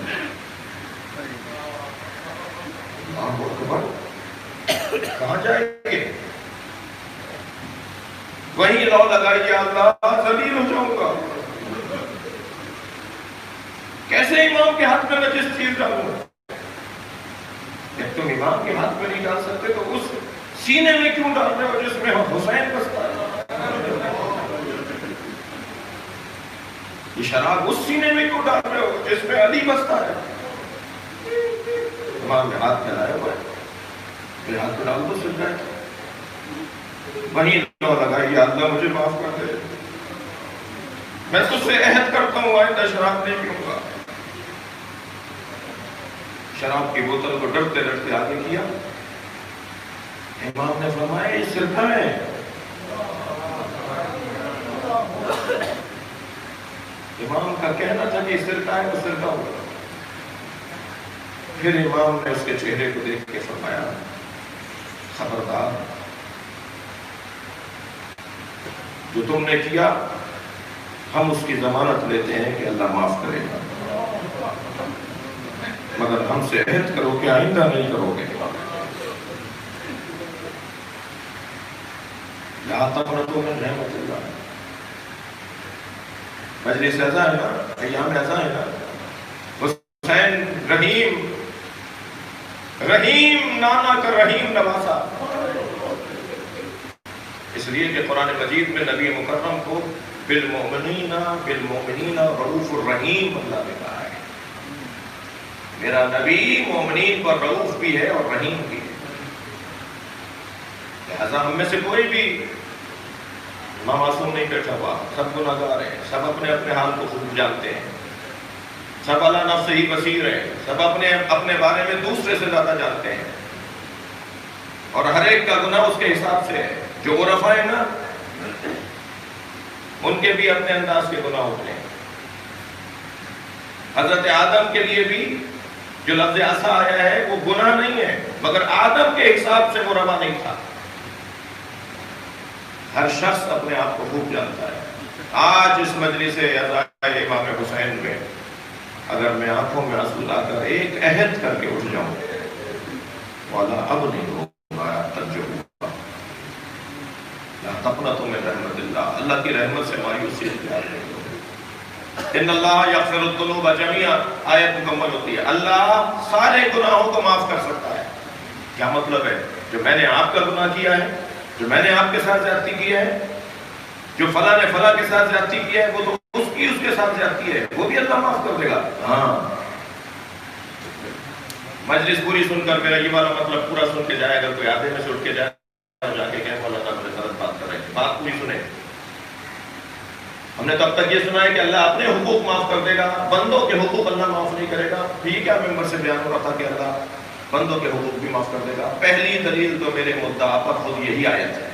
امام بہت خبر کہاں جائیں گے، وہیں لو لگائی یا اللہ ذلیل ہو جاؤں گا، کیسے امام کے ہاتھ میں نجس چیز ڈالوں، جب تم امام کے ہاتھ میں نہیں ڈال سکتے تو اس سینے میں کیوں ڈال رہے ہو جس میں حسین بستا ہے، یہ شراب اس سینے میں کیوں ڈال رہے ہو جس میں علی بستا ہے، امام نے ہاتھ پھیلایا ہوا ہے، میرے ہاتھ پہ ڈال دو سجدہ ہے، وہیں لو لگائی یا اللہ مجھے معاف کر دے، میں تجھ سے عہد کرتا ہوں آئندہ شراب نہیں پیوں گا، شراب کی بوتل کو ڈرتے ڈرتے آگے کیا، امام نے فرمایا یہ سرکہ ہے، امام کا کہنا تھا کہ سرکہ ہے وہ سرکہ ہوگا، پھر امام نے اس کے چہرے کو دیکھ کے فرمایا خبردار، جو تم نے کیا ہم اس کی ضمانت لیتے ہیں کہ اللہ معاف کرے گا، مگر ہم سے عہد کرو کہ آئندہ نہیں کرو گے، لا تقنطوا من رحمت اللہ، مجلس ایسا ہے نا، ایام ایسا ہے نا، حسین رحیم نانا کا رحیم نواسا، اس لیے کہ قرآن مجید میں نبی مکرم کو بالمؤمنین رؤوف الرحیم اللہ نے کہا ہے، میرا نبی مومنین پر رؤوف بھی ہے اور رحیم بھی ہے، لہذا ہم میں سے کوئی بھی معصوم نہیں بیٹھا ہوا، سب گناہگار ہیں، سب اپنے اپنے حال کو خوب جانتے ہیں، سب اللہ نفس ہی بصیر ہیں، سب اپنے بارے میں دوسرے سے زیادہ جانتے ہیں، اور ہر ایک کا گناہ اس کے حساب سے ہے، جو عرفاء ہیں نا ان کے بھی اپنے انداز کے گناہ ہوتے ہیں، حضرت آدم کے لیے بھی جو لفظ عصا آیا ہے وہ گناہ نہیں ہے، مگر آدم کے حساب سے وہ روا نہیں تھا، ہر شخص اپنے آپ کو خوب جانتا ہے، آج اس مجلس عزائے امام حسین میں اگر میں آنکھوں میں آنسو لا کر ایک عہد کر کے اٹھ جاؤں، والا اب نہیں ہوگا تجربہ، لا تقنطوا من رحمت اللہ، اللہ کی رحمت سے مایوسی اختیار نہیں کرو، ان اللہ یغفر الذنوب جميعا آیت مکمل ہوتی ہے، اللہ سارے گناہوں کو معاف کر سکتا ہے، کیا مطلب ہے؟ جو میں نے آپ کا گناہ کیا ہے، جو میں نے آپ کے ساتھ زیادتی کی ہے، جو فلاں نے فلاں کے ساتھ زیادتی کی ہے، وہ تو اس کے ساتھ جاتی ہے وہ بھی اللہ معاف کر دے گا. ہاں مجلس پوری سن کر میرا یہ والا مطلب پورا سن کے جائے, اگر کوئی آدھے میں سے اٹھ کے جائے جا کے کہے مولانا میرے غلط بات کر رہے ہیں, بات پوری سنے. ہم نے تو اب تک یہ سنا ہے کہ اللہ اپنے حقوق معاف کر دے گا, بندوں کے حقوق اللہ معاف نہیں کرے گا. یہ کیا ممبر سے بیان ہو رہا تھا کہ اللہ بندوں کے حقوق بھی معاف کر دے گا. پہلی دلیل تو میرے مدعا پر خود یہی آیت ہے.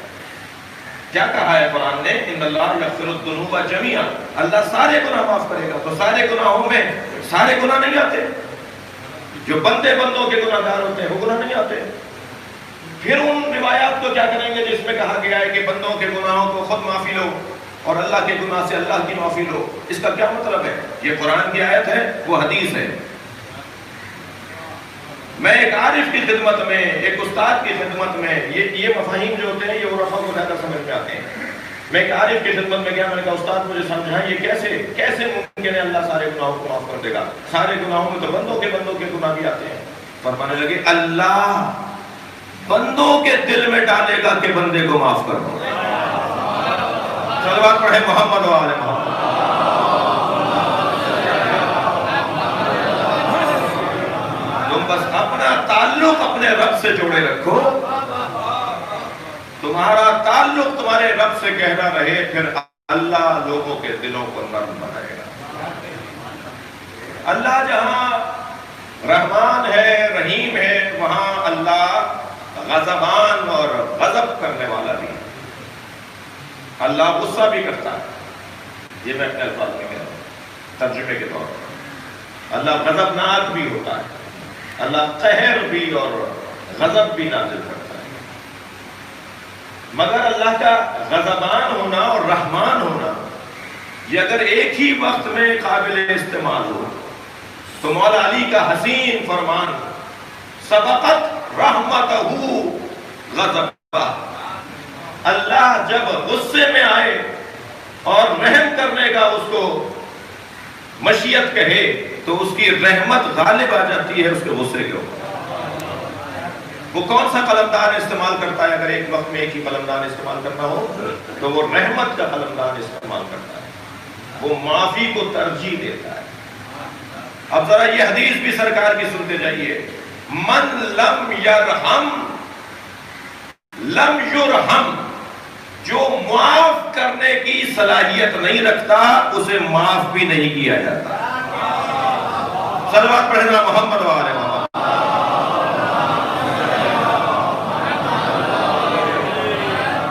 کیا کہا ہے قرآن نے؟ ان اللہ یغفر الذنوب جمیعا, اللہ سارے گناہ معاف کرے گا. تو سارے گناہوں میں سارے گناہ نہیں آتے, جو بندوں کے گناہ گار ہوتے ہیں وہ گناہ نہیں آتے. پھر ان روایات کو کیا کریں گے جس میں کہا گیا ہے کہ بندوں کے گناہوں کو خود معافی لو اور اللہ کے گناہ سے اللہ کی معافی لو. اس کا کیا مطلب ہے؟ یہ قرآن کی آیت ہے, وہ حدیث ہے. میں ایک عارف کی خدمت میں, ایک استاد کی خدمت میں, یہ مفاہیم جو ہوتے ہیں یہ عرفا کو زیادہ سمجھ میں آتے ہیں. میں ایک عارف کی خدمت میں گیا, میں نے کہا استاد مجھے سمجھائیں یہ کیسے ممکن ہے اللہ سارے گناہوں کو معاف کر دے گا؟ سارے گناہوں میں تو بندوں کے گناہ بھی آتے ہیں. فرمانے لگے اللہ بندوں کے دل میں ڈالے گا کہ بندے کو معاف کر دو. صلوات پڑھے محمد و آل محمد. تم بس اپنا تعلق اپنے رب سے جوڑے رکھو, تمہارا تعلق تمہارے رب سے گہرا رہے, پھر اللہ لوگوں کے دلوں کو نرم بنائے گا. اللہ جہاں رحمان ہے, رحیم ہے, وہاں اللہ غضبان اور غضب کرنے والا بھی ہے. اللہ غصہ بھی کرتا ہے, یہ میں اپنے الفاظ میں کہہ رہا ہوں ترجمے کے طور پر. اللہ غضبناک بھی ہوتا ہے, اللہ قہر بھی اور غضب بھی نازل کرتا ہے. مگر اللہ کا غضبان ہونا اور رحمان ہونا یہ اگر ایک ہی وقت میں قابل استعمال ہو تو مولا علی کا حسین فرمان سبقت رحمتہ غضبہ, اللہ جب غصے میں آئے اور رحم کرنے کا اس کو مشیت کہے تو اس کی رحمت غالب آ جاتی ہے اس کے غصے کے اوپر. وہ کون سا قلمدان استعمال کرتا ہے؟ اگر ایک وقت میں ایک ہی قلمدان استعمال کرنا ہو تو وہ رحمت کا قلمدان استعمال کرتا ہے, وہ معافی کو ترجیح دیتا ہے. اب ذرا یہ حدیث بھی سرکار کی سنتے جائیے, من لم یرحم لم یرحم, جو معاف کرنے کی صلاحیت نہیں رکھتا اسے معاف بھی نہیں کیا جاتا. صلوات پڑھنا محمد و آل محمد.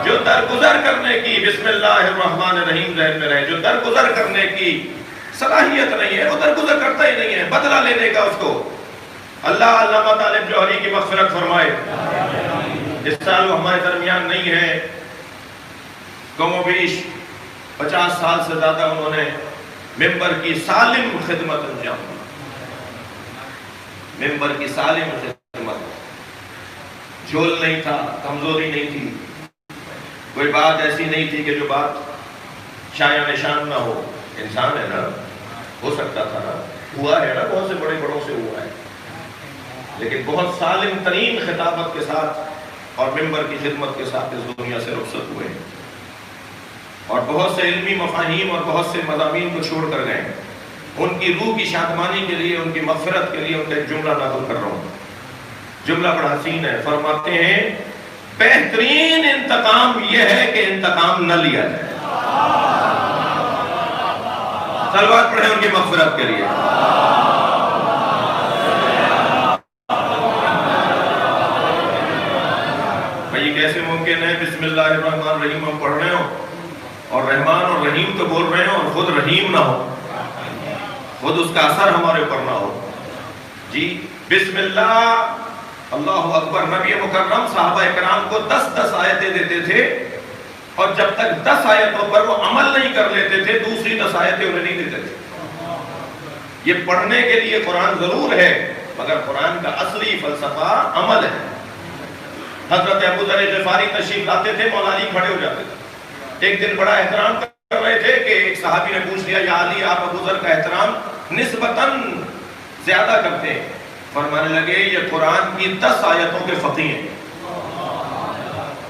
جو درگزر کرنے کی, بسم اللہ الرحمن الرحیم ذہن میں رہے, جو درگزر کرنے کی صلاحیت نہیں ہے وہ درگزر کرتا ہی نہیں ہے, بدلہ لینے کا اس کو. اللہ علامہ طالب جوہری کی مغفرت فرمائے. اس سال وہ ہمارے درمیان نہیں ہے, کم و بیش 50 سال سے زیادہ انہوں نے ممبر کی سالم خدمت انجام دی. ممبر کی سالم خدمت, جھول نہیں تھا, کمزوری نہیں تھی, کوئی بات ایسی نہیں تھی کہ جو بات شایع نشان نہ ہو. انسان ہے نا, ہو سکتا تھا نا, ہوا ہے نا, بہت سے بڑے بڑوں سے ہوا ہے, لیکن بہت سالم ترین خطابت کے ساتھ اور ممبر کی خدمت کے ساتھ اس دنیا سے رخصت ہوئے ہیں, اور بہت سے علمی مفاہیم اور بہت سے مضامین کو چھوڑ کر گئے. ان کی روح کی شادمانی کے لیے, ان کی مغفرت کے لیے ان کا ایک جملہ نقل کر رہا ہوں. جملہ بڑا حسین ہے. فرماتے ہیں بہترین انتقام یہ ہے کہ انتقام نہ لیا جائے. صلوات پڑھیں ان کی مغفرت کے لیے. بھئی کیسے ممکن ہے بسم اللہ الرحمن الرحیم ہم پڑھ رہے ہوں اور رحمان اور رحیم تو بول رہے ہوں اور خود رحیم نہ ہو, خود اس کا اثر ہمارے اوپر نہ ہو. جی بسم اللہ اللہ اکبر. نبی مکرم صحابہ اکرام کو 10 آیتیں دیتے تھے, اور جب تک 10 آیتوں پر وہ عمل نہیں کر لیتے تھے دوسری 10 آیتیں انہیں نہیں دیتے تھے. یہ پڑھنے کے لیے قرآن ضرور ہے, مگر قرآن کا اصلی فلسفہ عمل ہے. حضرت ابو ذر غفاری تشریف لاتے تھے, مولا علی کھڑے ہو جاتے تھے. ایک دن بڑا احترام کر رہے تھے کہ ایک صحابی نے پوچھ لیا, یا علی آپ ابو ذر کا احترام نسبتاً زیادہ کرتے ہیں. فرمانے لگے یہ قرآن کی 10 آیتوں کے فقیہ ہیں.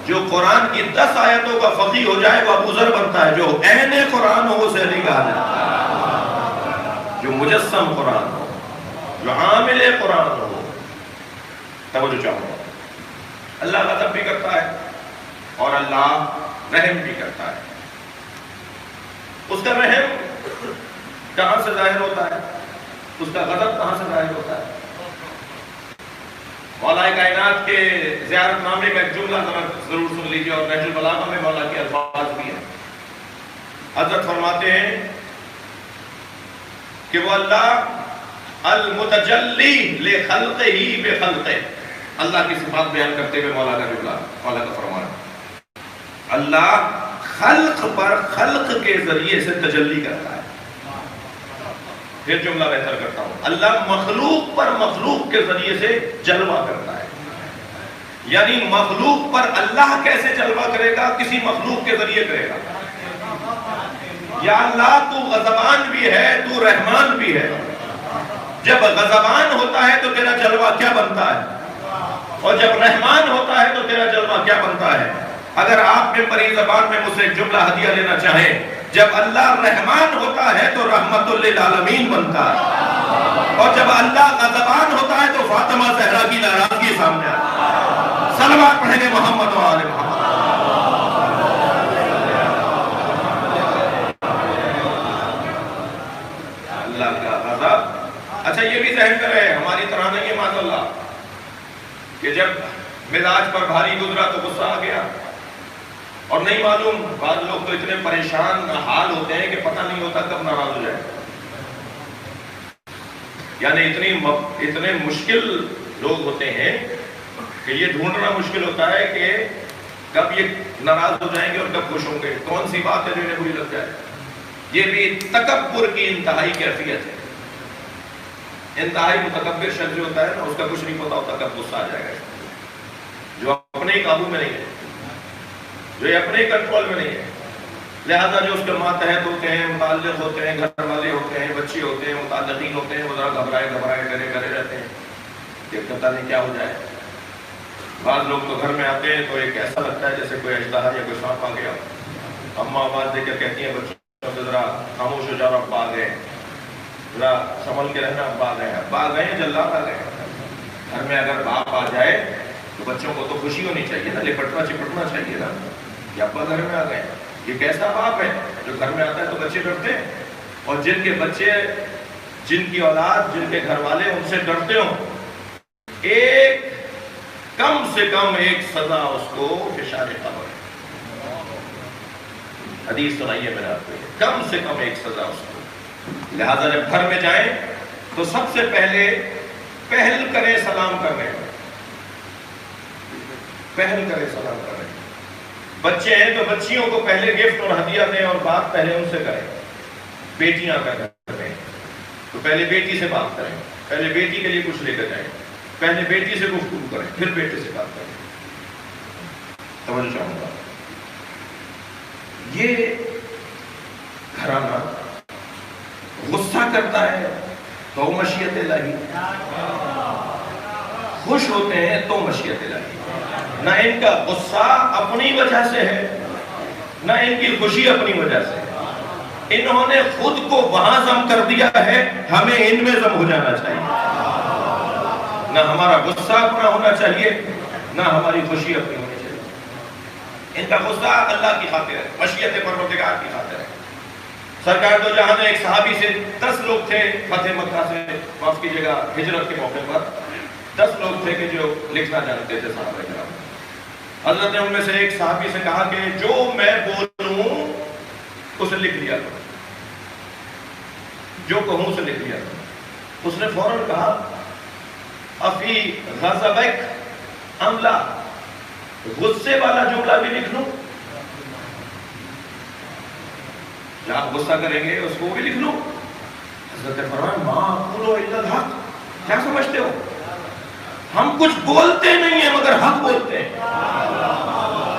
جو قرآن کی 10 آیتوں کا فقیہ ہو جائے وہ ابو ذر بنتا ہے، جو عین قرآن ہو اسے علی کہا جاتا ہے، جو مجسم قرآن ہو، جو عامل قرآن ہو۔ توجہ چاہوں گا، اللہ غضب بھی کرتا ہے اور اللہ رحم بھی کرتا ہے۔ اس کا رحم کہاں سے ظاہر ہوتا ہے، اس کا غضب کہاں سے ظاہر ہوتا ہے؟ مولا کائنات کے زیارت نامے کا ایک جملہ ضرور سن لیجیے، اور نہج البلاغہ میں مولا کے الفاظ بھی ہیں۔ حضرت فرماتے ہیں کہ وہ اللہ المتجلی لخلقہ ہی بخلقہ، اللہ کی صفات بیان کرتے ہوئے مولا کا جملہ، مولا کا فرمان، اللہ خلق پر خلق کے ذریعے سے تجلی کرتا ہے۔ پھر جملہ بہتر کرتا ہوں، اللہ مخلوق پر مخلوق کے ذریعے سے جلوہ کرتا ہے۔ یعنی مخلوق پر اللہ کیسے جلوہ کرے گا؟ کسی مخلوق کے ذریعے کرے گا۔ یا اللہ تو غضبان بھی ہے، تو رحمان بھی ہے۔ جب غضبان ہوتا ہے تو تیرا جلوہ کیا بنتا ہے، اور جب رحمان ہوتا ہے تو تیرا جلوہ کیا بنتا ہے؟ اگر آپ ممبری زبان میں مجھ سے ایک جملہ ہدیہ لینا چاہیں، جب اللہ رحمان ہوتا ہے تو رحمت للعالمین بنتا ہے، اور جب اللہ غضبان ہوتا ہے تو فاطمہ زہرا کی ناراضگی سامنے آتی ہے۔ صلوات پڑھیں گے محمد و آل محمد۔ اللہ کا غضب، اچھا یہ بھی ذہن کرے ہماری طرح نہیں ہے معاذ اللہ کہ جب مزاج پر بھاری گزرا تو غصہ آ گیا، اور نہیں معلوم، بعض لوگ تو اتنے پریشان حال ہوتے ہیں کہ پتہ نہیں ہوتا کب ناراض ہو جائے، یعنی اتنے مشکل لوگ ہوتے ہیں کہ یہ ڈھونڈنا مشکل ہوتا ہے کہ کب یہ ناراض ہو جائیں گے اور کب خوش ہوں گے، کون سی بات ہے جو انہیں بری لگ جائے۔ یہ بھی تکبر کی انتہائی کیفیت ہے۔ انتہائی متکبر شخص جو ہوتا ہے نا، اس کا کچھ نہیں پتا ہوتا کب غصہ آ جائے گا، جو اپنے ہی قابو میں نہیں ہے، جو یہ اپنے کنٹرول میں نہیں ہے۔ لہذا جو اس کے ماتحت ہوتے ہیں، متعلق ہوتے ہیں، گھر والے ہوتے ہیں، بچے ہوتے ہیں، متعلقین ہوتے ہیں، وہ ذرا گھبرائے ڈرے رہتے ہیں کہ پتہ نہیں کیا ہو جائے۔ بعض لوگ تو گھر میں آتے ہیں تو ایک ایسا لگتا ہے جیسے کوئی اژدہا یا کوئی سانپ آ گیا۔ اماں آواز دے کر کہتی ہیں بچوں سے ذرا خاموش ہو جاؤ، ابا آ گئے، ذرا سنبھل کے رہنا، ابا آ گئے۔ ابا آ گئے، جلات آ گئے۔ گھر میں اگر باپ آ جائے تو بچوں کو تو خوشی ہونی چاہیے نا، لپٹنا چپٹنا چاہیے نا کہ ابا گھر میں آ گئے۔ یہ کیسا باپ ہے جو گھر میں آتا ہے تو بچے ڈرتے ہیں، اور جن کے بچے، جن کی اولاد، جن کے گھر والے ان سے ڈرتے ہوں، ایک کم سے کم ایک سزا اس کو فشار قبر ہے۔ حدیث سنائیے میں نے آپ کو، کم سے کم ایک سزا اس کو۔ لہذا جب گھر میں جائیں تو سب سے پہل کریں سلام کرنے، پہل کریں سلام کریں۔ بچے ہیں تو بچیوں کو پہلے گفٹ اور ہدیہ دیں اور بات پہلے ان سے کریں۔ بیٹیاں کا گھر میں تو پہلے بیٹی سے بات کریں، پہلے بیٹی کے لیے کچھ لے کر جائیں، پہلے بیٹی سے گفتگو کریں، پھر بیٹے سے بات کریں۔ توجہ چاہوں گا، یہ گھرانہ غصہ کرتا ہے تو مشیت الہی، خوش ہوتے ہیں تو مشیت الہی۔ نہ ان کا غصہ اپنی وجہ سے ہے، نہ ان کی خوشی اپنی وجہ سے ہے، انہوں نے خود کو وہاں ضم کر دیا ہے، ہمیں ان میں ضم ہو جانا چاہیے۔ نہ ہمارا غصہ اپنا ہونا چاہیے، نہ ہماری خوشی اپنی ہونی چاہیے۔ ان کا غصہ اللہ کی خاطر ہے، مشیت پروردگار کی خاطر ہے۔ سرکار دو جہاں نے ایک صحابی سے 10 لوگ تھے، فتح مکہ سے، معاف کیجیے گا، ہجرت کے موقع پر 10 لوگ تھے کہ جو لکھنا جانتے تھے صحابہ کرام۔ حضرت نے ان میں سے ایک صحابی سے کہا کہ جو میں بولوں اسے لکھ لیا کرو، جو کہوں اسے لکھ لیا کرو۔ اس نے فوراً کہا افی غضبک ام لا، غصے والا جملہ بھی لکھ لوں؟ جب آپ غصہ کریں گے اس کو بھی لکھ لوں؟ حضرت نے فرمایا ما اقول الا الحق، کیا سمجھتے ہو ہم کچھ بولتے نہیں ہیں مگر حق بولتے ہیں۔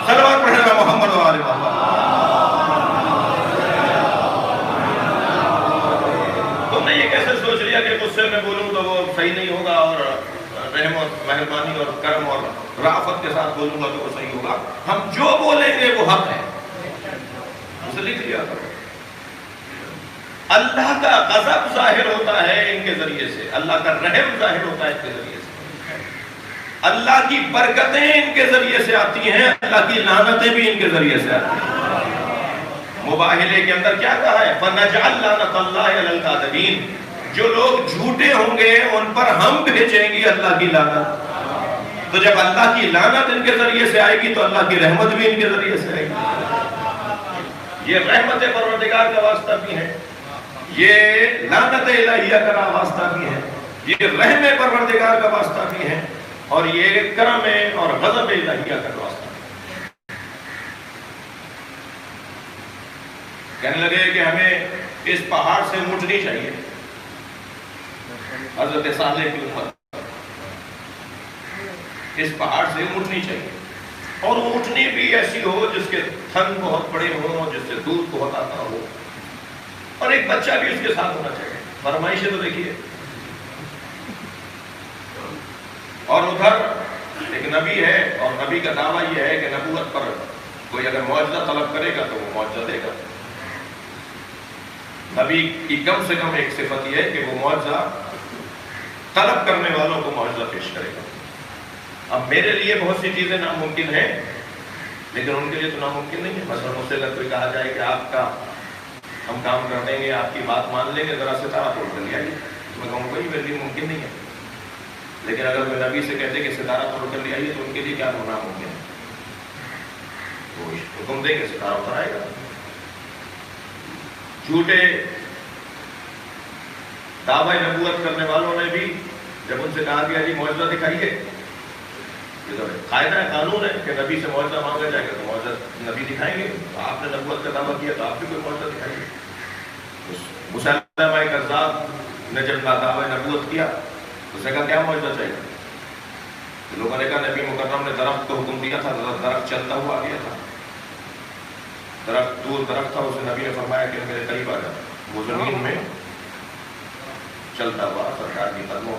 صلوات پڑھے گا محمد و آل محمد۔ تم نے یہ کیسے لیا کہ غصے میں بولوں تو وہ صحیح نہیں ہوگا اور رحم اور مہربانی اور کرم اور رافت کے ساتھ بولوں گا تو وہ صحیح ہوگا. ہم جو بولیں گے وہ حق ہے. اسے لکھ لیا کرو. اللہ کا غضب ظاہر ہوتا ہے ان کے ذریعے سے, اللہ کا رحم ظاہر ہوتا ہے ان کے ذریعے سے, اللہ کی برکتیں ان کے ذریعے سے آتی ہیں, اللہ کی لعنتیں بھی ان کے ذریعے سے آتی ہیں. مباہلے کے اندر کیا کہا ہے؟ فَنَجْعَلْ لَعْنَتَ اللَّهِ عَلَى الْكَاذِبِينَ. جو لوگ جھوٹے ہوں گے ان پر ہم بھیجیں گے اللہ کی لعنت. تو جب اللہ کی لعنت ان کے ذریعے سے آئے گی تو اللہ کی رحمت بھی ان کے ذریعے سے آئے گی. یہ رحمت پروردگار کا واسطہ بھی ہے, یہ لعنت الہیہ کا واسطہ بھی ہے, یہ رحم پروردگار کا واسطہ بھی ہے, اور یہ کرم اور غضب الہیہ کا واسطہ. کہنے لگے کہ ہمیں اس پہاڑ سے اونٹنی چاہیے. حضرت صالح کی امت اس پہاڑ سے اونٹنی چاہیے, اور اونٹنی بھی ایسی ہو جس کے تھن بہت بڑے ہوں, جس سے دودھ بہت آتا ہو, اور ایک بچہ بھی اس کے ساتھ ہونا چاہیے. فرمائشیں تو دیکھیے. اور ادھر ایک نبی ہے, اور نبی کا دعویٰ یہ ہے کہ نبوت پر کوئی اگر معجزہ طلب کرے گا تو وہ معجزہ دے گا. نبی کی کم سے کم ایک صفت یہ ہے کہ وہ معجزہ طلب کرنے والوں کو معجزہ پیش کرے گا. اب میرے لیے بہت سی چیزیں ناممکن ہیں, لیکن ان کے لیے تو ناممکن نہیں ہے. مثلا مجھ سے اگر کوئی کہا جائے کہ آپ کا ہم کام کر دیں گے, آپ کی بات مان لیں گے, ذرا ستارہ توڑ کر لے آئیے, تو میں کہوں گا میرے لیے ممکن نہیں ہے. لیکن اگر میں نبی سے کہتے کہ ستارہ توڑ کر لے آئیے تو ان کے لیے کیا ہونا ممکن ہے؟ وہ حکم دیں کہ ستارہ اتر آئے گا. جھوٹے دعوی نبوت کرنے والوں نے بھی جب ان سے کہا گیا جی معجزہ دکھائیے, یہ تو قاعدہ ہے, قانون ہے کہ نبی سے معجزہ مانگا جائے گا تو معجزہ نبی دکھائیں گے. آپ نے نبوت کا دعویٰ کیا تو آپ بھی کوئی معجزہ دکھائیے. مسیلمہ کذاب نے جب دعوی نبوت کیا تو اس نے کہا کیا معجزہ چاہیے؟ لوگوں نے کہا نبی مکرم نے درخت کو حکم دیا تھا, درخت چلتا ہوا آ گیا تھا, درخت دور درخت تھا, اسے نبی نے فرمایا کہ میرے قریب آ جا. وہ زمین میں چلتا ہوا سرکار کی قدموں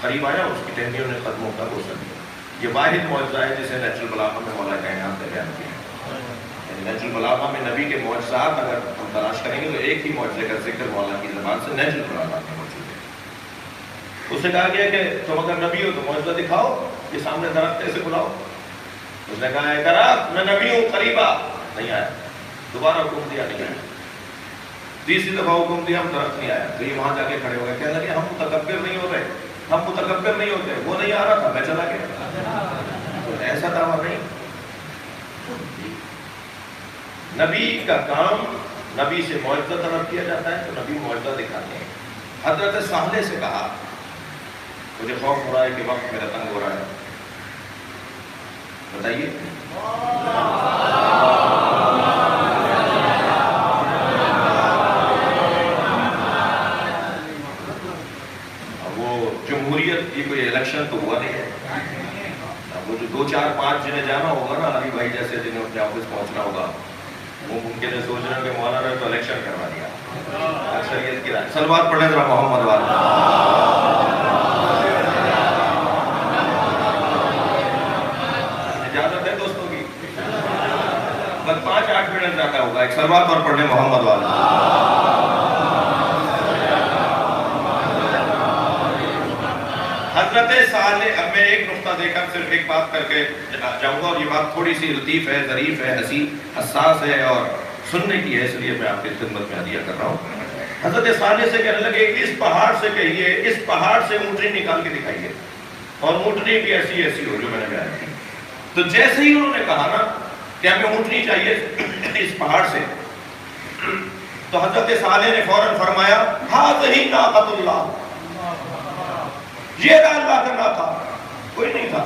قریب آیا, اس کی ٹہنیوں نے قدموں کا بوسہ دیا. یہ واحد معجزہ ہے جسے نیچرل بلاغہ میں مولا کائنات نے بیان کیا. نیچرل بلاغہ میں نبی کے معجزات اگر ہم تلاش کریں گے تو ایک ہی معجزے کا ذکر مولا کی زبان سے نیچرل بلاغہ میں موجود ہے. اس سے کہا گیا کہ تم اگر نبی ہو تو معجزہ دکھاؤ, یہ سامنے درخت سے بلاؤ. اس نے کہا ہے درخت میں نبی ہوں, قریب آ. نہیں آیا. دوبارہ حکم دیا, نہیں آیا. تیسری دفعہ حکم دیا, ہم درخت نہیں آیا. تو یہ وہاں جا کے کھڑے ہو گئے, کہنے لگے ہم متکبر نہیں ہو رہے, ہم متکبر نہیں ہوتے, وہ نہیں آ رہا تھا, میں چلا گیا. تو ایسا دعویٰ نہیں. نبی کا کام نبی سے معجزہ طلب کیا جاتا ہے تو نبی معجزہ دکھاتے ہیں. حضرت صالح سے کہا مجھے خوف ہو رہا ہے کہ وقت میرا تنگ ہو رہا ہے, بتائیے. وہ جمہوریت کی کوئی الیکشن تو ہوا نہیں ہے. وہ جو 2 4 5 جنہیں جانا ہوگا نا, علی بھائی جیسے جنہیں اپنے آفس پہنچنا ہوگا, وہ ممکن ہے سوچ رہے ہیں کہ مولانا نے تو الیکشن کروا دیا. اکثریت کی رائے. سلوات پڑھیں ذرا محمد والا. اجازت ہے دوستوں کی, بس 5 8 منٹ زیادہ ہوگا. ایک سلوات اور پڑھیں محمد والا. حضرت صالح, اب میں ایک نقطہ دے کر صرف ایک بات کر کے جاؤں گا, اور یہ بات تھوڑی سی لطیف ہے, ظریف ہے, حساس ہے اور سننے کی ہے, اس لیے میں آپ کی خدمت میں ہدیہ کر رہا ہوں. حضرت صالح سے کہنے لگے اس پہاڑ سے کہیے, اس پہاڑ سے اونٹنی نکال کے دکھائیے, اور اونٹنی بھی ایسی ایسی ہو جو میں نے بیان کی. تو جیسے ہی انہوں نے کہا نا کہ ہمیں اونٹنی چاہیے اس پہاڑ سے, تو حضرت صالح نے فوراً فرمایا ھذہ ناقۃ اللہ, یہ اللہ کا ناقہ. کوئی نہیں تھا,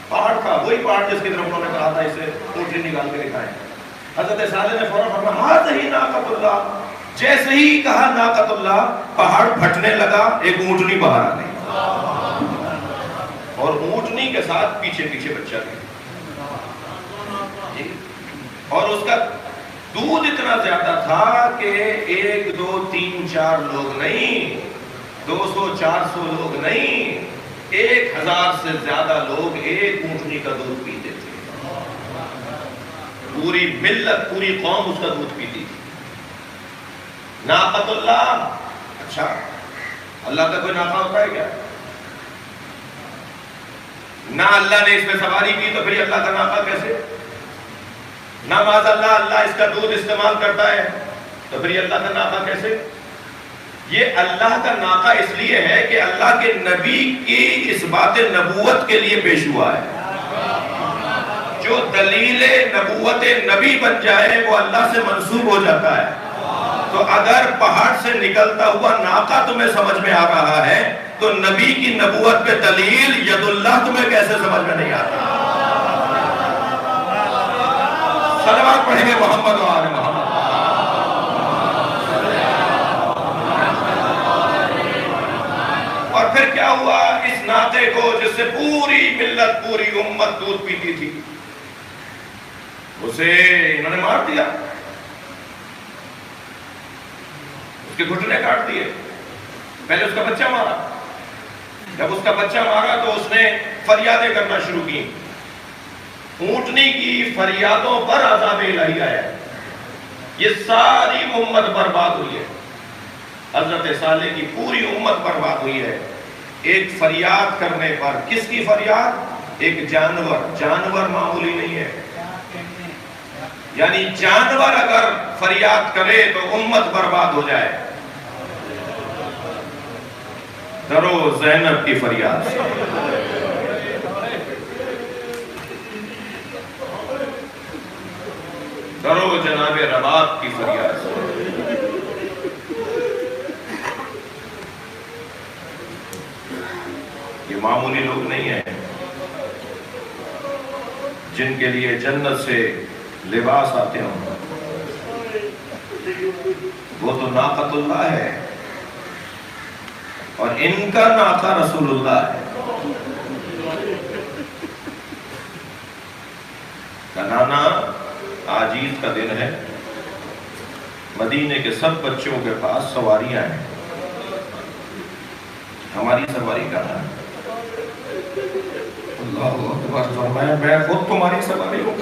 پہاڑ تھا, وہی پہاڑ جس کی طرف انہوں نے کہا تھا اسے اونٹنی نکال کے دکھائیں. حضرت صالح نے فوراً فرمایا ھذہ ناقۃ اللہ. جیسے ہی کہا ناقۃ اللہ, پہاڑ پھٹنے لگا, ایک اونٹنی باہر آ گئی, اور اونٹنی کے ساتھ پیچھے پیچھے بچہ گیا, اور اس کا دودھ اتنا زیادہ تھا کہ 1 2 3 4 لوگ نہیں, 200 400 لوگ نہیں, 1000 سے زیادہ لوگ ایک اونٹنی کا دودھ پیتے تھے، پوری ملت، پوری قوم اس کا دودھ پیتی تھی۔ ناقۃ اللہ، اچھا اللہ کا کوئی ناقہ ہوتا ہے کیا؟ نہ اللہ نے اس میں سواری کی تو پھر اللہ کا ناقہ کیسے؟ نہ معاذ اللہ اللہ اس کا دودھ استعمال کرتا ہے تو پھر اللہ کا ناقہ کیسے؟ یہ اللہ کا ناقہ اس لیے ہے کہ اللہ کے نبی کی اس بات نبوت کے لیے پیش ہوا ہے۔ جو دلیل نبوت نبی بن جائے وہ اللہ سے منسوب ہو جاتا ہے۔ تو اگر پہاڑ سے نکلتا ہوا ناقہ تمہیں سمجھ میں آ رہا ہے تو نبی کی نبوت پہ دلیل ید اللہ تمہیں کیسے سمجھ میں نہیں آتا؟ صلوات پڑھیں گے محمد و آل محمد۔ اور پھر کیا ہوا؟ اس ناطے کو جس سے پوری ملت، پوری امت دودھ پیتی تھی، اسے انہوں نے مار دیا، اس کے گھٹنے کاٹ دیے۔ پہلے اس کا بچہ مارا، جب اس کا بچہ مارا تو اس نے فریادیں کرنا شروع کی۔ اونٹنی کی فریادوں پر عذاب الہی آیا، یہ ساری امت برباد ہوئی ہے۔ حضرت صالح کی پوری امت برباد ہوئی ہے ایک فریاد کرنے پر۔ کس کی فریاد؟ ایک جانور معمولی نہیں ہے، یعنی جانور اگر فریاد کرے تو امت برباد ہو جائے۔ ڈرو زینب کی فریاد سے، ڈرو جناب رباب کی فریاد سے۔ یہ معمولی لوگ نہیں ہیں جن کے لیے جنت سے لباس آتے ہوں، وہ تو ناقۃ اللہ ہے اور ان کا ناقہ رسول اللہ ہے۔ کنانا آج عید کا دن ہے، مدینے کے سب بچوں کے پاس سواریاں ہیں، ہماری سواری کہاں ہے؟ اللہ اکبر فرمایا میں خود تمہاری سواری ہوں،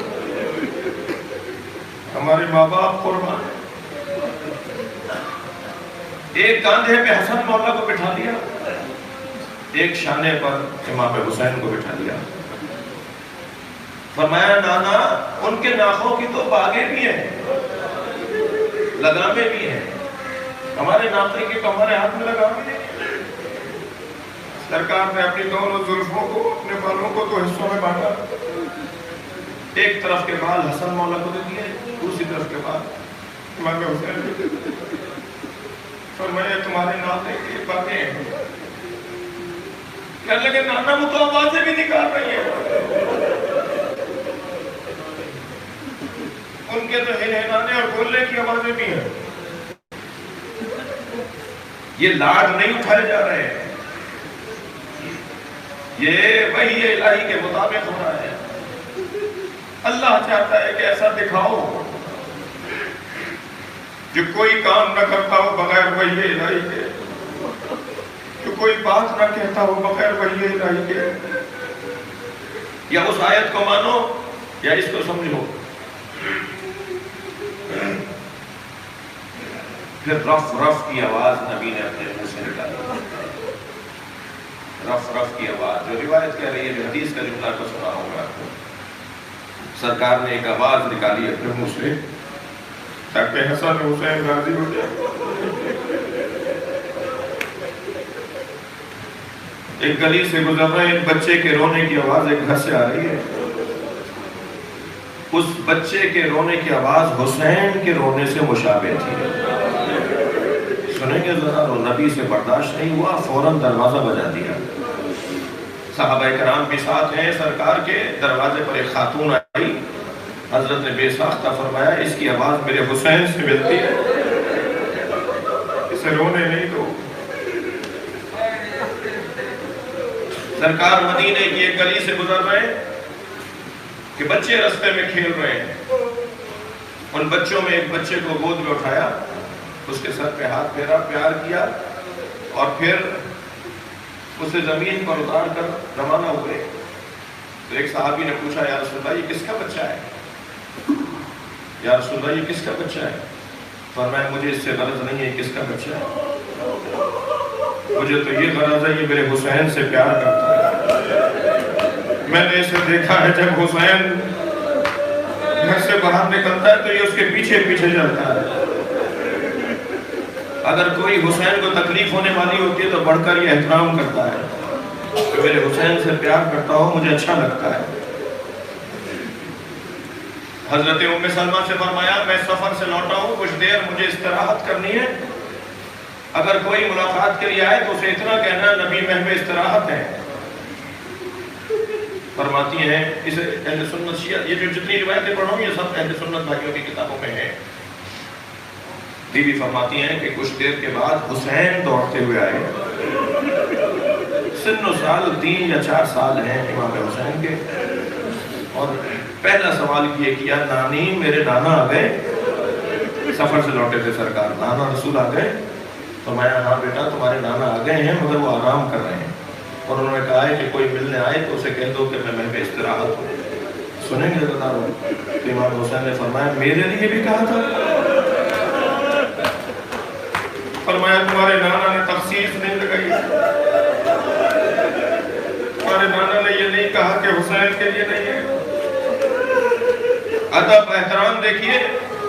ہمارے ماں باپ قربان۔ ایک کاندھے پہ حسن مولا کو بٹھا دیا، ایک شانے پر امام حسین کو بٹھا دیا۔ فرمایا نانا ان کے ناخوں کی تو باغیں بھی ہیں، لگامیں بھی ہیں، ہمارے ناطے کے تو ہمارے ہاتھ میں لگامیں نہیں۔ سرکار نے اپنی دونوں زلفوں کو، اپنے بالوں کو تو حصوں میں بانٹا، ایک طرف کے بال حسن مولا کو دے دیے، دوسری طرف کے بال امام حسین کو دے دیے۔ فرمایا تمہارے ناطے کی باتیں ہیں۔ کہنے لگے نانا وہ تو آوازیں بھی نکال رہی ہیں، ان کے تو ہنہنانے اور بولنے کی آوازیں بھی ہیں۔ یہ لاڈ نہیں اٹھائے جا رہے ہیں، یہ وحی الہی کے مطابق ہو رہا ہے۔ اللہ چاہتا ہے کہ ایسا دکھاؤ جو کوئی کام نہ کرتا ہو بغیر وحی الہی کے، جو کوئی بات نہ کہتا ہو بغیر وحی الہی کے۔ یا اس آیت کو مانو یا اس کو سمجھو۔ پھر رف رف کی آواز نبی نے اپنے منہ سے نکالی، رف رف کی آواز، جو روایت کہہ رہی ہے، جو حدیث کا جملہ کو سنا ہوگا، سرکار نے ایک آواز نکالی اپنے منہ سے تاکہ حسن حسین راضی ہو جائے۔ ایک گلی سے گزر رہے ایک بچے کے رونے کی آواز ایک گھر سے آ رہی ہے، اس بچے کے رونے کی آواز حسین کے رونے سے مشابہ تھی۔ سنیں گے ذرا، نبی سے برداشت نہیں ہوا، فوراً دروازہ بجا دیا۔ صحابہ کرام بھی ساتھ ہیں، سرکار کے دروازے پر ایک خاتون آئی، حضرت نے بے ساختہ فرمایا اس کی آواز میرے حسین سے ملتی ہے، اسے رونے نہیں دو۔ سرکار مدینے کی ایک گلی سے گزر رہے ہیں کہ بچے رستے میں کھیل رہے ہیں، ان بچوں میں ایک بچے کو گود میں اٹھایا، اس کے سر پہ ہاتھ پھیرا، پیار کیا، اور پھر اسے زمین پر اتار کر روانہ ہوئے تو ایک صحابی نے پوچھا یا رسول اللہ یہ کس کا بچہ ہے؟ یا رسول اللہ یہ کس کا بچہ ہے؟ فرمایا مجھے اس سے غرض نہیں ہے کس کا بچہ ہے، مجھے تو یہ غرض ہے یہ میرے حسین سے پیار کرتا ہے۔ میں نے اسے دیکھا ہے جب حسین گھر سے باہر نکلتا ہے تو یہ اس کے پیچھے پیچھے چلتا ہے۔ اگر کوئی حسین کو تکلیف ہونے والی ہوتی ہے تو بڑھ کر یہ احترام کرتا ہے کہ میرے حسین سے پیار کرتا ہو، مجھے اچھا لگتا ہے۔ حضرت ام سلمہ سے فرمایا میں سفر سے لوٹا ہوں، کچھ دیر مجھے استراحت کرنی ہے، اگر کوئی ملاقات کے لیے آئے تو اسے اتنا کہنا نبی محو استراحت ہے۔ فرماتی ہیں اسے اہل سنت شیعہ، یہ جو جتنی روایتیں پڑھ رہا ہوں یہ سب اہل سنت بھائیوں کی کتابوں میں ہیں۔ بی بی فرماتی ہیں کہ کچھ دیر کے بعد حسین دوڑتے ہوئے آئے، سن و سال 3 یا 4 سال ہیں امام حسین کے، اور پہلا سوال یہ کیا نانی میرے نانا آ گئے؟ سفر سے لوٹے تھے سرکار، نانا رسول آ گئے؟ فرمایا ہاں بیٹا تمہارے نانا آ گئے ہیں مگر وہ آرام کر رہے ہیں، اور انہوں نے کہا ہے کہ کوئی ملنے آئے تو اسے کہہ دو کہ میں محو استراحت ہوں۔ سنیں گے بتا رہا ہوں کہ امام حسین نے فرمایا میرے لیے بھی کہا تھا؟ فرمایا تمہارے نانا نے تخصیص نہیں لگائی، تمہارے نانا نے یہ نہیں کہا کہ حسین کے لیے نہیں ہے۔ ادب احترام دیکھیے،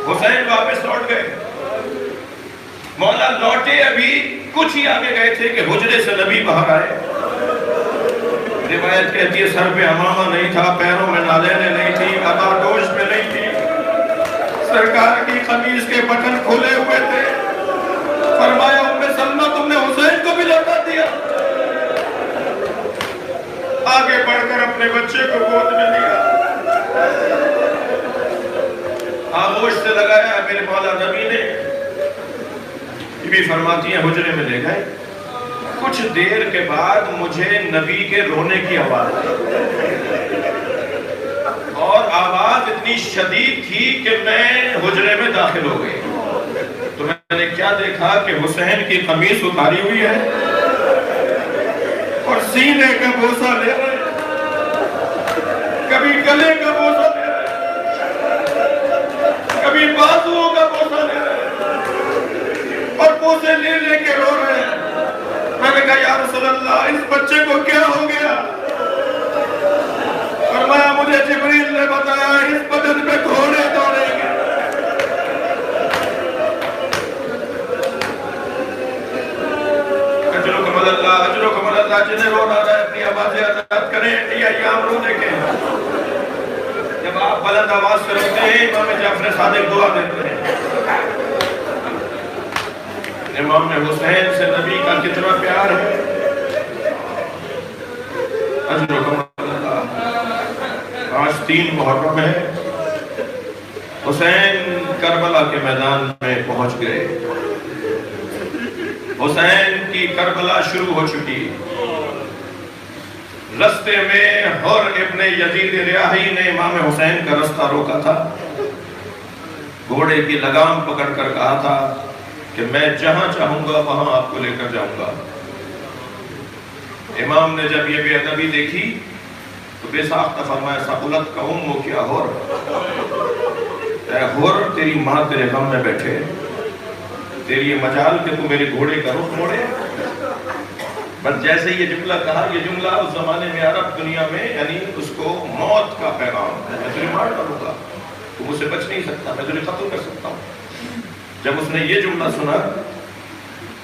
حسین واپس لوٹ گئے، مولا لوٹے ابھی کچھ ہی آگے گئے تھے کہ حجرے سے نبی باہر آئے۔ روایت کہتی ہے سر پہ امامہ نہیں تھا، پیروں میں نالینیں نہیں تھی، ابا گوشت میں نہیں تھی، سرکار کی قمیص کے بٹن کھولے ہوئے تھے۔ فرمایا ام سلمہ تم نے حسین کو بھی لوٹا دیا؟ آگے بڑھ کر اپنے بچے کو گود میں لیا، آغوش سے لگایا میرے مولا نبی نے۔ بھی فرماتی ہیں حجرے میں لے گئے، کچھ دیر کے بعد مجھے نبی کے رونے کی آواز آئی، اور آواز اتنی شدید تھی کہ میں حجرے میں داخل ہو گئی۔ تو میں نے کیا دیکھا کہ حسین کی قمیص اتاری ہوئی ہے اور سینے کا بوسہ لے رہے ہیں، کبھی گلے کا بوسہ لے رہے ہیں، کبھی بازوؤں کا بوسہ لے رہے ہیں، اور بوسے لے لے کے رو رہے ہیں۔ میں نے کہا یا رسول اللہ اس بچے کو کیا ہو گیا؟ فرمایا مجھے جبریل نے بتایا اس بدن پہ گھوڑے دوڑیں گے۔ اجرکم اللہ جنہیں رو رہا ہے اپنی آوازیں آزاد کریں، یہ ایام رو دیکھیں۔ جب آپ بلند آواز سے روتے ہیں امام جعفر صادق دعا دیتے ہیں، امام حسین سے نبی کا کتنا پیار ہے۔ اجرکم اللہ، آج 3 محرم ہے، حسین کربلا کے میدان میں پہنچ گئے، حسین کی کربلا شروع ہو چکی۔ رستے میں حر ابن یزید ریاحی نے امام حسین کا رستہ روکا تھا، گھوڑے کی لگام پکڑ کر کہا تھا کہ میں جہاں چاہوں گا وہاں آپ کو لے کر جاؤں گا۔ امام نے جب یہ بے ادبی دیکھی تو بے ساختہ فرمایا ثقلت کا امو کیا حر، اے حر تیری ماں تیرے غم میں بیٹھے، تیری یہ مجال کہ تو میرے گھوڑے کا رخ موڑے۔ بس جیسے یہ جملہ کہا، یہ جملہ اس زمانے میں عرب دنیا میں یعنی اس کو موت کا پیغام، میں تجھے مار ڈالوں گا، تو مجھ سے بچ نہیں سکتا، میں تجھے قتل کر سکتا ہوں۔ جب اس نے یہ جملہ سنا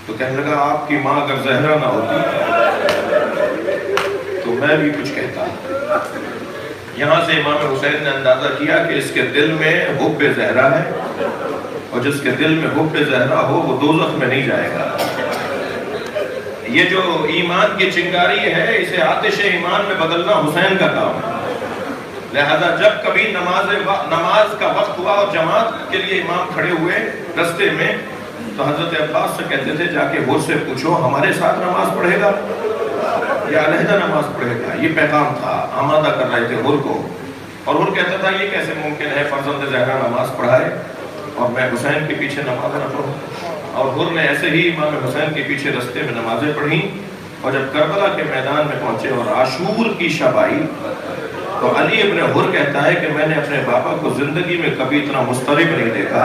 تو کہنے لگا آپ کی ماں اگر زہرا نہ ہوتی تو میں بھی کچھ کہتا۔ یہاں سے امام حسین نے اندازہ کیا کہ اس کے دل میں حب زہرا ہے، اور جس کے دل میں حب زہرا ہو وہ دوزخ میں نہیں جائے گا۔ یہ جو ایمان کی چنگاری ہے اسے آتش ایمان میں بدلنا حسین کا کام ہے۔ لہذا جب کبھی نماز کا وقت ہوا اور جماعت کے لیے امام کھڑے ہوئے رستے میں تو حضرت عباس سے کہتے تھے جا کے حر سے پوچھو ہمارے ساتھ نماز پڑھے گا یا علیحدہ نماز پڑھے گا۔ یہ پیغام تھا، آمادہ کر رہے تھے حر کو، اور حر کہتا تھا یہ کیسے ممکن ہے فرزند زہرا نماز پڑھائے اور میں حسین کے پیچھے نماز نہ پڑھوں۔ اور حر نے ایسے ہی امام حسین کے پیچھے رستے میں نمازیں پڑھیں اور جب کربلا کے میدان میں پہنچے اور عاشور کی شب آئی تو علی ابن حر کہتا ہے کہ میں نے اپنے بابا کو زندگی میں کبھی اتنا مضطرب نہیں دیکھا.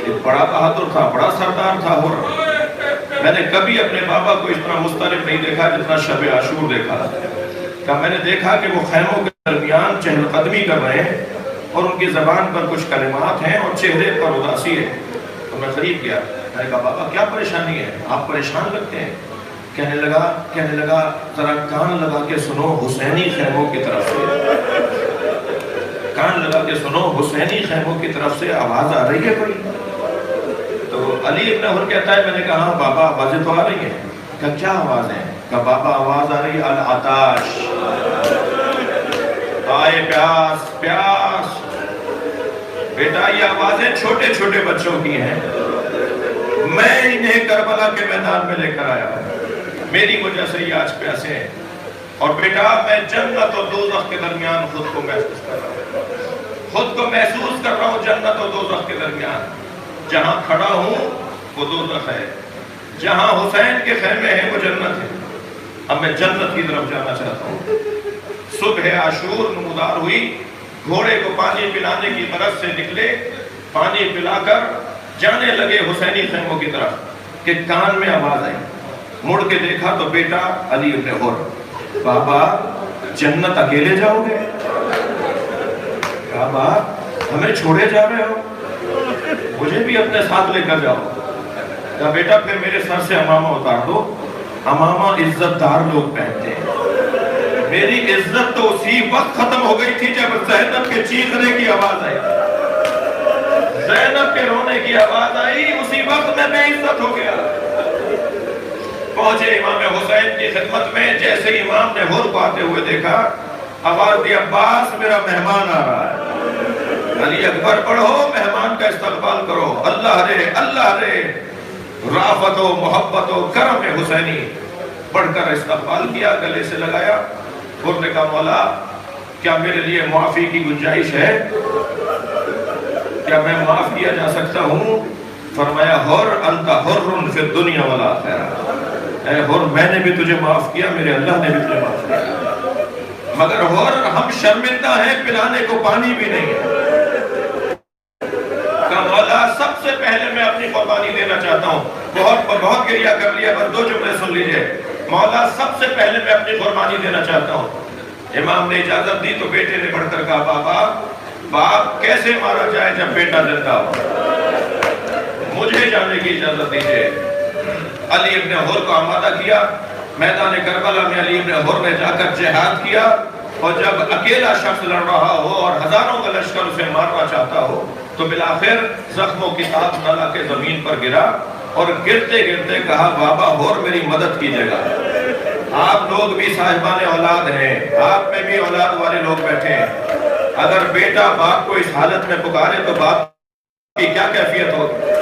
ایک بڑا بہادر تھا, بڑا سردار تھا حر. میں نے کبھی اپنے بابا کو اتنا مضطرب نہیں دیکھا جتنا شب عاشور دیکھا. کہ میں نے دیکھا کہ وہ خیموں کے درمیان چہل قدمی کر رہے ہیں اور ان کی زبان پر کچھ کلمات ہیں اور چہرے پر اداسی ہے. تو میں قریب گیا, میں نے کہا بابا کیا پریشانی ہے, آپ پریشان لگتے ہیں. کہنے لگا ذرا کان لگا کے سنو حسینی خیموں کی طرف سے, کان لگا کے سنو حسینی خیموں کی طرف سے آواز آ رہی ہے کوئی. تو علی ابن حر کہتا ہے میں نے کہا ہاں بابا آوازیں تو آ رہی ہیں. کہا کیا آواز ہے؟ کہا بابا آواز آ رہی العطاش, آئے پیاس پیاس. بیٹا یہ آوازیں چھوٹے چھوٹے بچوں کی ہیں, میں انہیں کربلا کے میدان میں لے کر آیا ہوں, میری وجہ سے یہ آج پیاسے ہیں. اور بیٹا میں جنت اور دوزخ کے درمیان خود کو محسوس کر رہا ہوں, خود کو محسوس کر رہا ہوں جنت اور دوزخ کے درمیان. جہاں کھڑا ہوں وہ دوزخ ہے, جہاں حسین کے خیمے ہیں وہ جنت ہے. اب میں جنت کی طرف جانا چاہتا ہوں. صبح عاشور نمودار ہوئی, گھوڑے کو پانی پلانے کی غرض سے نکلے, پانی پلا کر جانے لگے حسینی خیموں کی طرف کہ کان میں آواز آئی. مڑ کے دیکھا تو بیٹا علی ابن حر. بابا جنت اکیلے جاؤ گے؟ بابا ہمیں چھوڑے جا رہے ہو, مجھے بھی اپنے ساتھ لے کر جاؤ. کہا بیٹا پھر میرے سر سے امامہ اتار دو, امامہ عزت دار لوگ پہنتے ہیں. میری عزت تو اسی وقت ختم ہو گئی تھی جب زینب کے چیخنے کی آواز آئی, زینب کے رونے کی آواز آئی, اسی وقت میں بے عزت ہو گیا. پہنچے امام حسین کی خدمت میں, جیسے امام نے حر کو آتے ہوئے دیکھا آواز دی عباس میرا مہمان آ رہا ہے, علی اکبر پڑھو, مہمان کا استقبال کرو. اللہ رے رافت و محبت و کرم حسینی پڑھ کر استقبال کیا, گلے سے لگایا. حر نے کہا مولا کیا میرے لیے معافی کی گنجائش ہے, کیا میں معاف کیا جا سکتا ہوں؟ فرمایا حر انت حر فی الدنیا والآخرہ, اے حر میں نے بھی تجھے معاف کیا, میرے اللہ نے بھی تجھے معاف کیا, مگر حر ہم شرمندہ ہیں, پلانے کو پانی بھی نہیں ہے. کہ مولا سب سے پہلے میں اپنی قربانی دینا چاہتا ہوں. بہت گریہ کر لیا, بس 2 جملے سن لیجئے. مولا سب سے پہلے میں اپنی قربانی دینا چاہتا ہوں. امام نے اجازت دی تو بیٹے نے بڑھ کر کہا بابا باپ کیسے مارا جائے جب بیٹا زندہ ہو, مجھے جانے کی اجازت دیجئے. علی ابن حر کو آمادہ کیا. میدان کربلا میں علی ابن حر نے جا کر جہاد کیا, اور جب اکیلا شخص لڑ رہا ہو اور ہزاروں کا لشکر اسے مارنا چاہتا ہو تو بالآخر زخموں کی تاب نہ لا کے زمین پر گرا, اور گرتے گرتے کہا بابا حر میری مدد کیجیے گا. آپ لوگ بھی صاحبان اولاد ہیں, آپ میں بھی اولاد والے لوگ بیٹھے ہیں. اگر بیٹا باپ کو اس حالت میں پکارے تو باپ کی کیا کیفیت ہوگی؟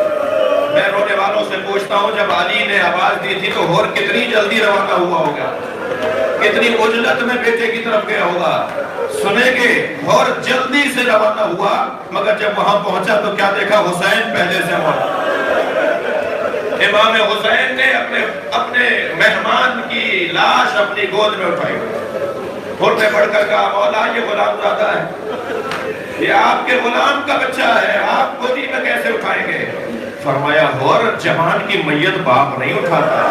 میں رونے والوں سے پوچھتا ہوں جب علی نے آواز دی تھی تو حر کتنی جلدی روانہ ہوا ہوگا, کتنی عجلت میں بیٹے کی طرف گیا ہوگا. سنیں گے حر جلدی سے روانہ ہوا, مگر جب وہاں پہنچا تو کیا دیکھا؟ حسین پہلے سے وہاں. امام حسین نے اپنے مہمان کی لاش اپنی گود میں اٹھائی. حر نے بڑھ کر کہا مولا یہ غلام زادہ ہے, یہ آپ کے غلام کا بچہ ہے, آپ گودی میں کیسے اٹھائیں گے؟ فرمایا حر جوان کی میت باپ نہیں اٹھاتا.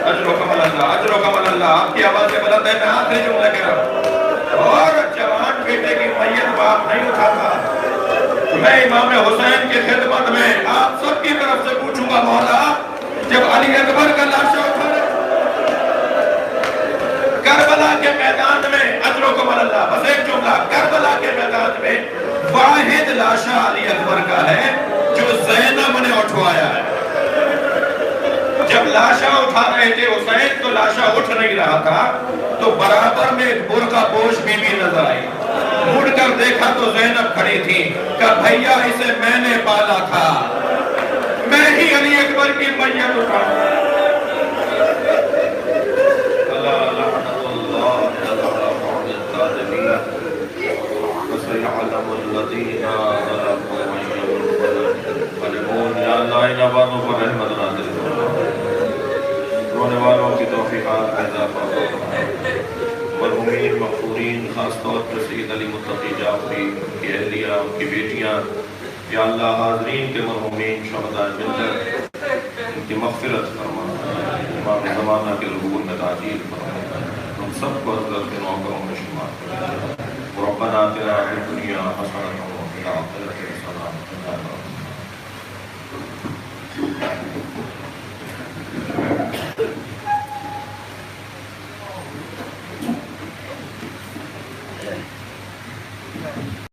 اجر و کمال اللہ, اجر و کمال اللہ. آپ کی آواز سے بلند ہے, میں آخری جملہ کہہ رہا ہوں. اور جوان بیٹے کی میت باپ نہیں اٹھاتا. میں امام حسین کی خدمت میں آپ سب کی طرف سے پوچھوں گا مولا جب علی اکبر کا لاشا اٹھا رہے کربلا کے میدان میں, اجر و کمال اللہ, بس ایک جملہ, کربلا کے میدان میں واحد لاشا علی اکبر کا ہے جو زینب نے اٹھوایا ہے. جب لاشا اٹھا رہے تھے حسین تو لاشا اٹھ نہیں رہا تھا, تو برابر میں ایک برقع پوش بی بی نظر آئی. مڑ کر دیکھا تو زینب کھڑی تھی. کہا بھیا اسے میں نے پالا تھا, میں ہی علی اکبر کی میت اٹھاؤں. رونے والوں دعاؤں کی توفیقات میں اضافہ فرمائے۔ مرحومین مغفورین خاص طور پر سید علی متقی جعفری کی اہلیہ، ان کی بیٹیاں، یا اللہ حاضرین کے مرحومین شہداء ملت ان کی مغفرت فرما، امام زمانہ کے ظہور میں تعجیل فرما، ہم سب کو حضرت کے نوکروں میں شمار کریں۔ ربنا آتنا فی الدنیا حسنۃ وفی الآخرۃ حسنۃ